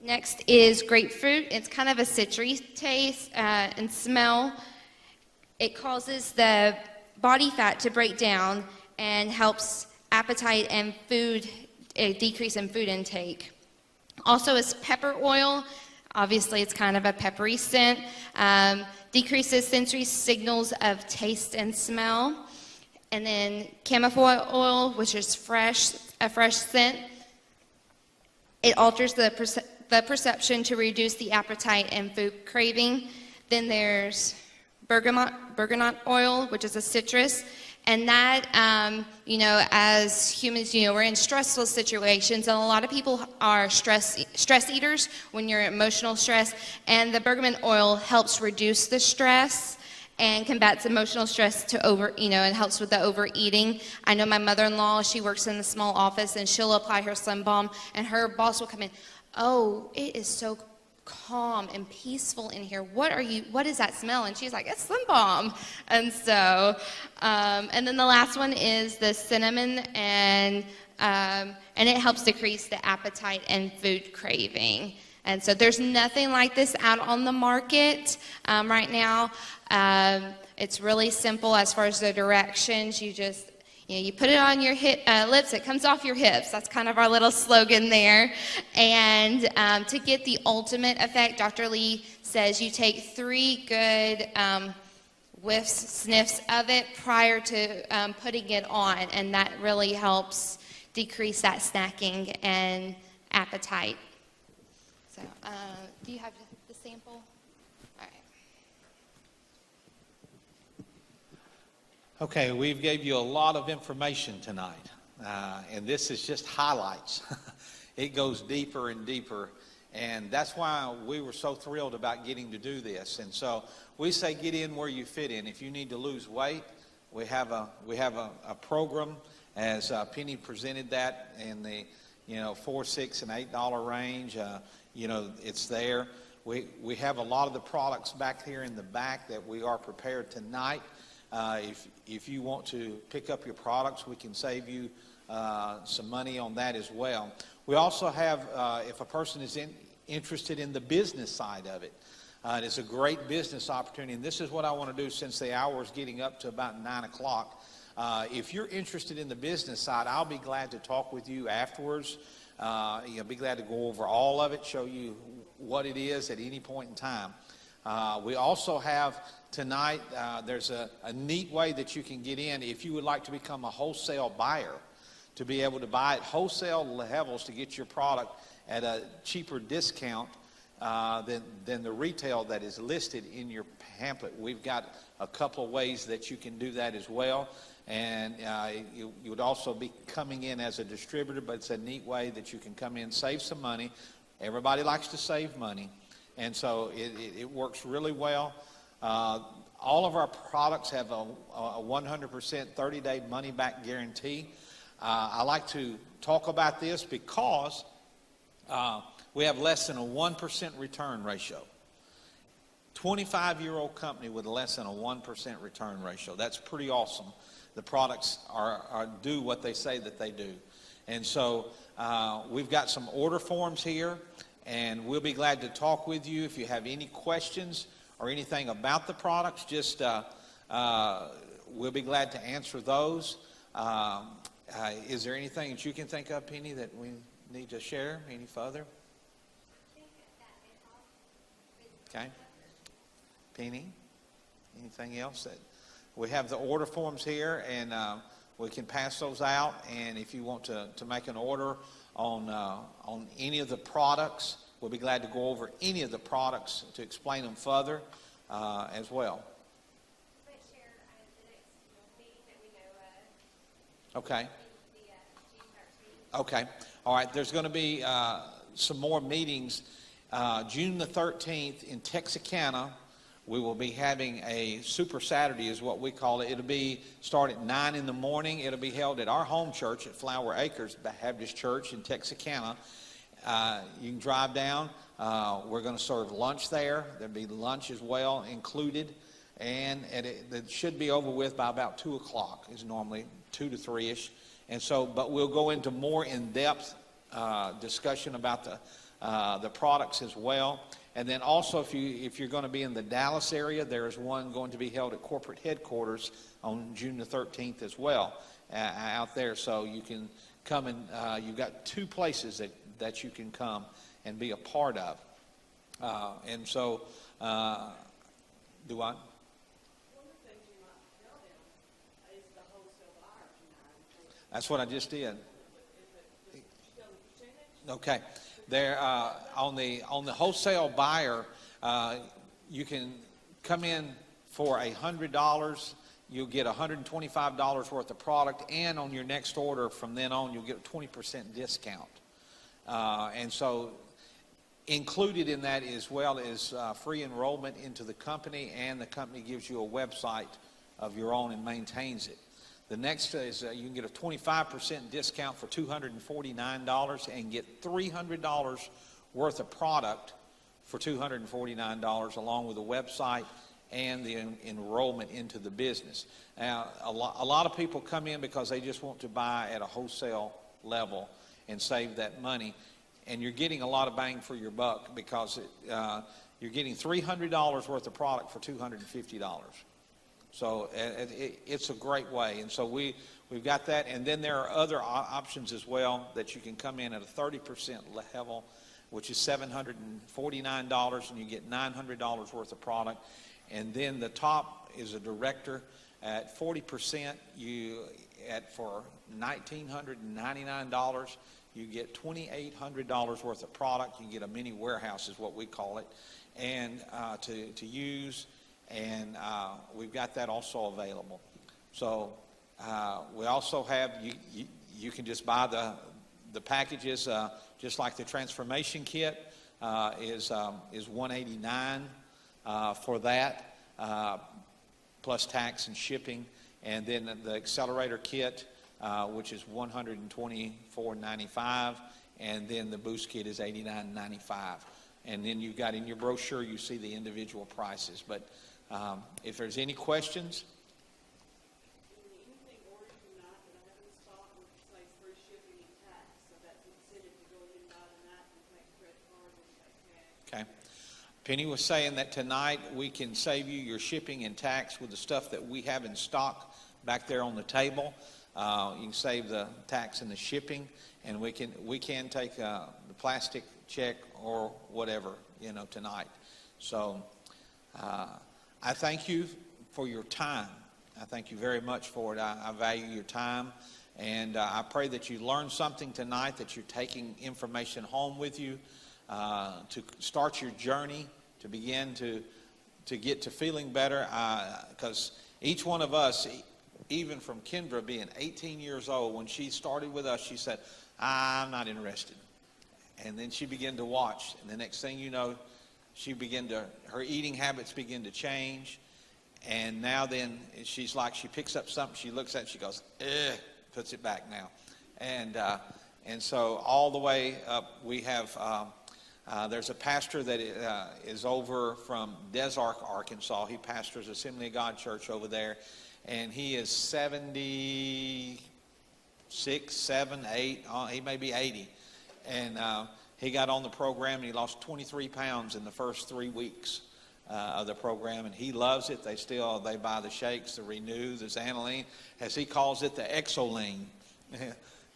Next is grapefruit. It's kind of a citrus taste and smell. It causes the body fat to break down and helps appetite and a decrease in food intake. Also is pepper oil. Obviously, it's kind of a peppery scent. Decreases sensory signals of taste and smell. And then camphor oil, which is a fresh scent. It alters the perception to reduce the appetite and food craving. Then there's bergamot oil, which is a citrus. And that, as humans, we're in stressful situations, and a lot of people are stress eaters when you're emotional stress, and the bergamot oil helps reduce the stress and combats emotional stress and helps with the overeating. I know my mother-in-law, she works in the small office, and she'll apply her Slim Bomb, and her boss will come in, "Oh, it is so calm and peaceful in here. What is that smell?" And she's like, "It's Slim Bomb." And so, and then the last one is the cinnamon, and it helps decrease the appetite and food craving. And so there's nothing like this out on the market right now. It's really simple as far as the directions. You just you put it on your lips, it comes off your hips. That's kind of our little slogan there. And to get the ultimate effect, Dr. Lee says you take 3 good whiffs, sniffs of it prior to putting it on, and that really helps decrease that snacking and appetite. So, do you have the sample? All right. Okay, we've gave you a lot of information tonight, and this is just highlights. It goes deeper and deeper, And that's why we were so thrilled about getting to do this. And so we say get in where you fit in. If you need to lose weight, we have a program, as Penny presented that, in the $4, $6, and $8 range. It's there. We have a lot of the products back here in the back that we are prepared tonight. If you want to pick up your products, we can save you some money on that as well. We also have, if a person is interested in the business side of it, it's a great business opportunity. And this is what I want to do, since the hour is getting up to about 9 o'clock. If you're interested in the business side, I'll be glad to talk with you afterwards. Be glad to go over all of it, show you what it is at any point in time. We also have tonight, there's a neat way that you can get in if you would like to become a wholesale buyer, to be able to buy at wholesale levels to get your product at a cheaper discount than the retail that is listed in your pamphlet. We've got a couple of ways that you can do that as well. And you would also be coming in as a distributor, but it's a neat way that you can come in, save some money. Everybody likes to save money, and so it works really well. All of our products have a 100% 30-day money-back guarantee. I like to talk about this because we have less than a 1% return ratio. 25-year-old company with less than a 1% return ratio. That's pretty awesome. The products do what they say that they do. And so we've got some order forms here, and we'll be glad to talk with you. If you have any questions or anything about the products, just we'll be glad to answer those. Is there anything that you can think of, Penny, that we need to share any further? Okay. Penny, anything else? That we have the order forms here, and we can pass those out. And if you want to make an order on any of the products, we'll be glad to go over any of the products to explain them further as well. Okay. Okay. All right. There's going to be some more meetings. June the 13th in Texarkana, we will be having a Super Saturday is what we call it. It'll be start at 9 in the morning. It'll be held at our home church at Flower Acres Baptist Church in Texarkana. You can drive down. We're going to serve lunch there. There'll be lunch as well included. And it should be over with by about 2 o'clock, is normally 2 to 3-ish. And so, but we'll go into more in-depth discussion about the products as well. And then also, if you're going to be in the Dallas area, there is one going to be held at corporate headquarters on June the 13th as well, out there. So you can come and you've got 2 places that you can come and be a part of. And so, do I? That's what I just did. Okay. There on the wholesale buyer, you can come in for $100. You'll get $125 worth of product, and on your next order from then on, you'll get a 20% discount. And so, included in that as well is free enrollment into the company, and the company gives you a website of your own and maintains it. The next is you can get a 25% discount for $249 and get $300 worth of product for $249, along with a website and the enrollment into the business. Now, a lot of people come in because they just want to buy at a wholesale level and save that money. And you're getting a lot of bang for your buck because you're getting $300 worth of product for $250. So it's a great way. And so we've got that. And then there are other options as well that you can come in at a 30% level, which is $749, and you get $900 worth of product. And then the top is a director at 40%. For $1,999, you get $2,800 worth of product. You get a mini warehouse is what we call it, and to use. And we've got that also available. So we also have, you can just buy the packages just like the transformation kit. is $189 for that, plus tax and shipping. And then the accelerator kit, which is $124.95, and then the boost kit is $89.95. And then you've got in your brochure, you see the individual prices. But if there's any questions. Okay. Penny was saying that tonight we can save you your shipping and tax with the stuff that we have in stock back there on the table. You can save the tax and the shipping, and we can take the plastic check or whatever, tonight. So I thank you for your time. I thank you very much for it. I value your time, and I pray that you learned something tonight, that you're taking information home with you to start your journey, to begin to get to feeling better, because each one of us, even from Kendra being 18 years old, when she started with us, she said, I'm not interested. And then she began to watch, and the next thing you know, her eating habits begin to change. And now then, she's like, she picks up something, she looks at it, she goes, puts it back now. And so all the way up, we have, there's a pastor that is over from Des Arc, Arkansas. He pastors Assembly of God Church over there. And he is 76, 7, 8, he may be 80. And he got on the program and he lost 23 pounds in the first 3 weeks of the program. And he loves it. They buy the shakes, the Renew, the Xanoline, as he calls it, the Exoline.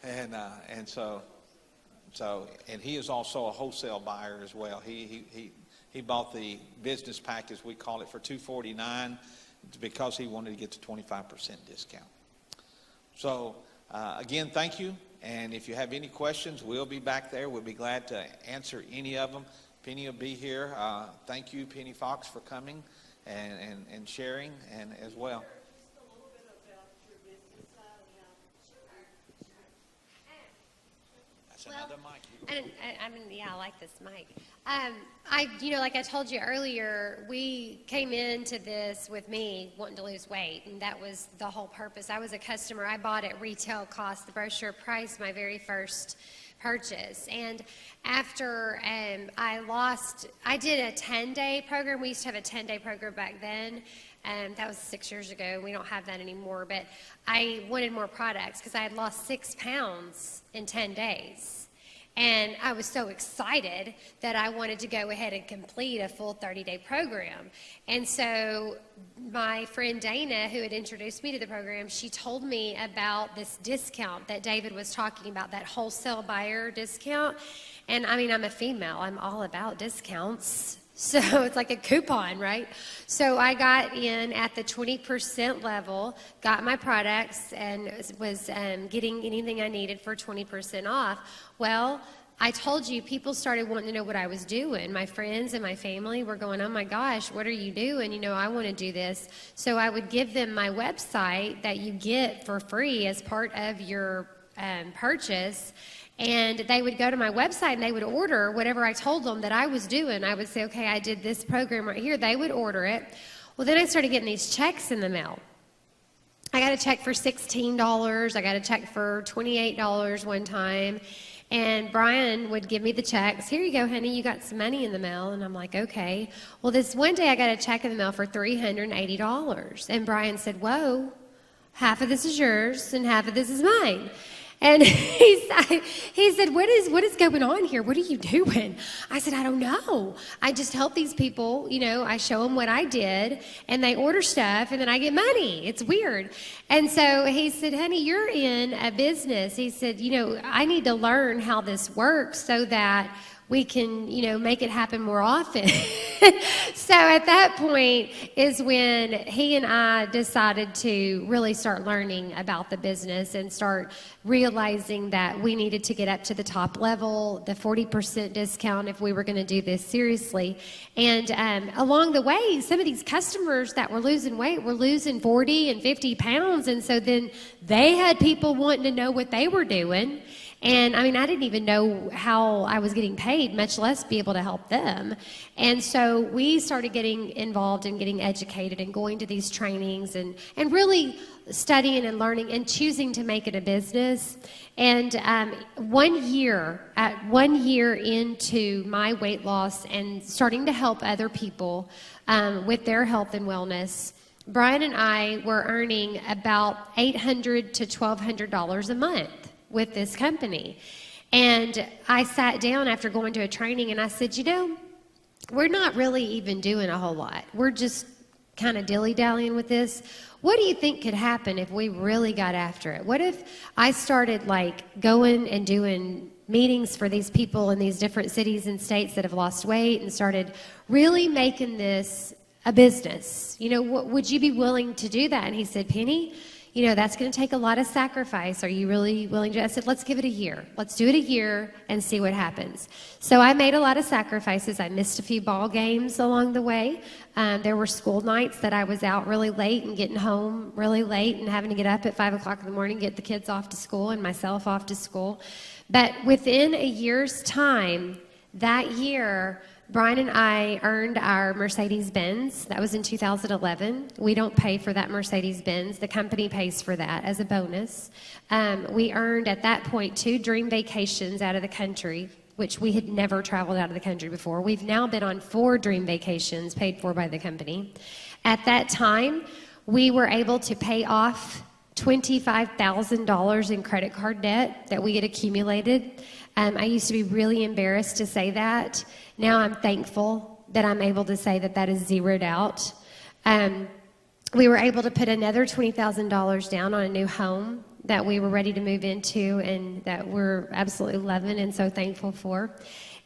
and he is also a wholesale buyer as well. He bought the business pack, as we call it, for $249 because he wanted to get to 25% discount. So again, thank you. And if you have any questions, we'll be back there. We'll be glad to answer any of them. Penny will be here. Thank you, Penny Fox, for coming and sharing and as well. Another mic. I like this mic. Like I told you earlier, we came into this with me wanting to lose weight, and that was the whole purpose. I was a customer. I bought at retail cost, the brochure price, my very first purchase. And after I did a 10-day program. We used to have a 10-day program back then. That was 6 years ago. We don't have that anymore. But I wanted more products because I had lost 6 pounds in 10 days. And I was so excited that I wanted to go ahead and complete a full 30-day program. And so my friend Dana, who had introduced me to the program, she told me about this discount that David was talking about, that wholesale buyer discount. And I'm a female. I'm all about discounts. So it's like a coupon, right? So I got in at the 20% level, got my products, and was getting anything I needed for 20% off. Well, I told you, people started wanting to know what I was doing. My friends and my family were going, oh my gosh, what are you doing? I want to do this. So I would give them my website that you get for free as part of your purchase. And they would go to my website and they would order whatever I told them that I was doing. I would say, okay, I did this program right here. They would order it. Well, then I started getting these checks in the mail. I got a check for $16. I got a check for $28 one time. And Brian would give me the checks. Here you go, honey, you got some money in the mail. And I'm like, okay. Well, this one day I got a check in the mail for $380. And Brian said, whoa, half of this is yours and half of this is mine. And he said, what is going on here? What are you doing? I said, I don't know. I just help these people, I show them what I did, and they order stuff, and then I get money. It's weird. And so he said, honey, you're in a business. He said, I need to learn how this works so that we can, make it happen more often. So at that point is when he and I decided to really start learning about the business and start realizing that we needed to get up to the top level, the 40% discount if we were going to do this seriously. And along the way, some of these customers that were losing weight were losing 40 and 50 pounds. And so then they had people wanting to know what they were doing. And I mean, I didn't even know how I was getting paid, much less be able to help them. And so we started getting involved and getting educated and going to these trainings and really studying and learning and choosing to make it a business. And 1 year into my weight loss and starting to help other people with their health and wellness, Brian and I were earning about $800 to $1,200 a month with this company. And I sat down after going to a training and I said, you know, we're not really even doing a whole lot. We're just kind of dilly-dallying with this. What do you think could happen if we really got after it? What if I started like going and doing meetings for these people in these different cities and states that have lost weight and started really making this a business? You know, would you be willing to do that? And he said, Penny, you know, that's going to take a lot of sacrifice. Are you really willing to? I said, let's give it a year. Let's do it a year and see what happens. So I made a lot of sacrifices. I missed a few ball games along the way. There were school nights that I was out really late and getting home really late and having to get up at 5 o'clock in the morning, get the kids off to school and myself off to school. But within a year's time, that year, Brian and I earned our Mercedes-Benz. That was in 2011. We don't pay for that Mercedes-Benz. The company pays for that as a bonus. We earned, at that point, 2 dream vacations out of the country, which we had never traveled out of the country before. We've now been on 4 dream vacations paid for by the company. At that time, we were able to pay off $25,000 in credit card debt that we had accumulated. I used to be really embarrassed to say that. Now I'm thankful that I'm able to say that that is zeroed out. We were able to put another $20,000 down on a new home that we were ready to move into and that we're absolutely loving and so thankful for.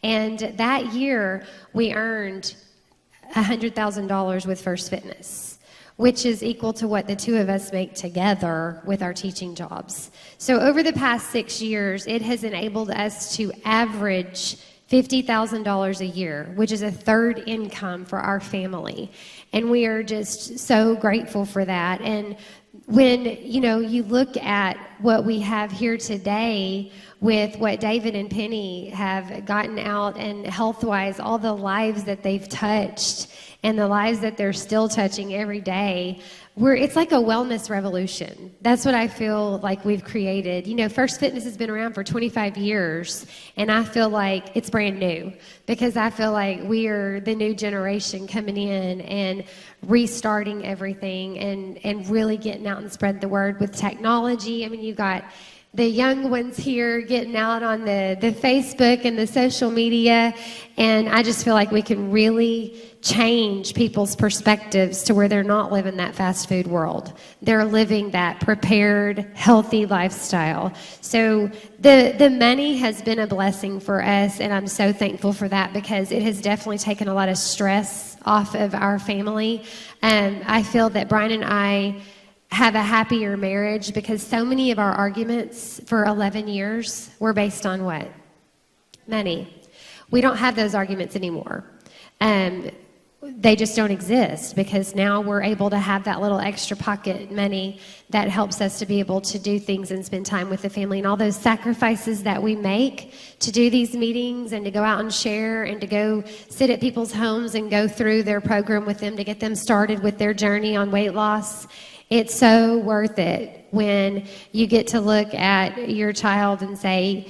And that year, we earned $100,000 with First Fitness, which is equal to what the 2 of us make together with our teaching jobs. So over the past 6 years, it has enabled us to average $50,000 a year, which is a third income for our family. And we are just so grateful for that. And when, you know, you look at what we have here today with what David and Penny have gotten out and health-wise, all the lives that they've touched and the lives that they're still touching every day, it's like a wellness revolution. That's what I feel like we've created. You know, First Fitness has been around for 25 years, and I feel like it's brand new because I feel like we are the new generation coming in and restarting everything and really getting out and spread the word with technology. I mean, you've got the young ones here getting out on the Facebook and the social media, and I just feel like we can really change people's perspectives to where they're not living that fast food world. They're living that prepared, healthy lifestyle. So the money has been a blessing for us, and I'm so thankful for that because it has definitely taken a lot of stress off of our family. I feel that Brian and I have a happier marriage because so many of our arguments for 11 years were based on what? Money. We don't have those arguments anymore. They just don't exist because now we're able to have that little extra pocket money that helps us to be able to do things and spend time with the family, and all those sacrifices that we make to do these meetings and to go out and share and to go sit at people's homes and go through their program with them to get them started with their journey on weight loss. It's so worth it when you get to look at your child and say,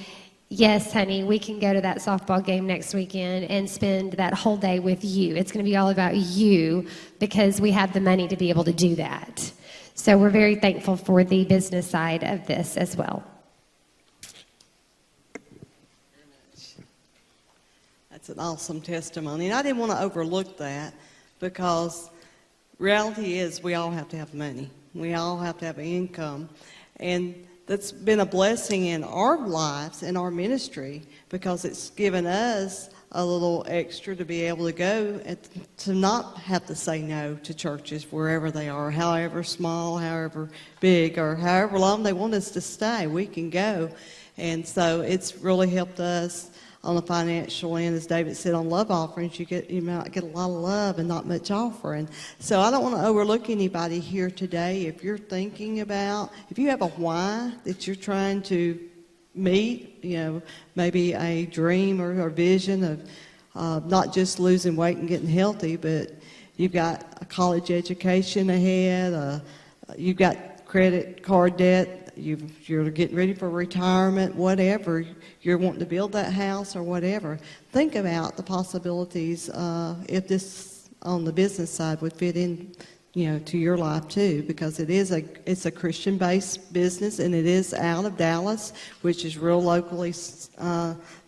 yes, honey, we can go to that softball game next weekend and spend that whole day with you. It's going to be all about you because we have the money to be able to do that. So we're very thankful for the business side of this as well. That's an awesome testimony. And I didn't want to overlook that because reality is we all have to have money. We all have to have income. And that's been a blessing in our lives, in our ministry, because it's given us a little extra to be able to go and to not have to say no to churches wherever they are, however small, however big, or however long they want us to stay. We can go. And so it's really helped us on the financial end. As David said, on love offerings, you might get a lot of love and not much offering. So I don't want to overlook anybody here today. If you're thinking about, if you have a why that you're trying to meet, maybe a dream or a vision of not just losing weight and getting healthy, but you've got a college education ahead, you've got credit card debt, you're getting ready for retirement, whatever, you're wanting to build that house or whatever. Think about the possibilities if this on the business side would fit in, to your life too, because it's a Christian-based business, and it is out of Dallas, which is real locally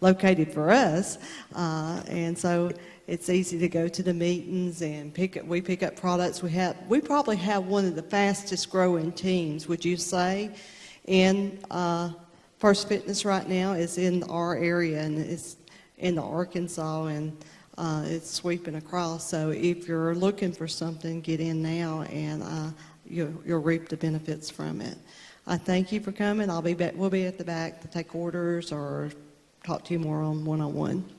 located for us, and so it's easy to go to the meetings and we pick up products. We probably have one of the fastest growing teams, would you say? And First Fitness right now is in our area, and it's in the Arkansas, and it's sweeping across. So if you're looking for something, get in now, and you'll reap the benefits from it. I thank you for coming. We'll be at the back to take orders or talk to you more on one-on-one.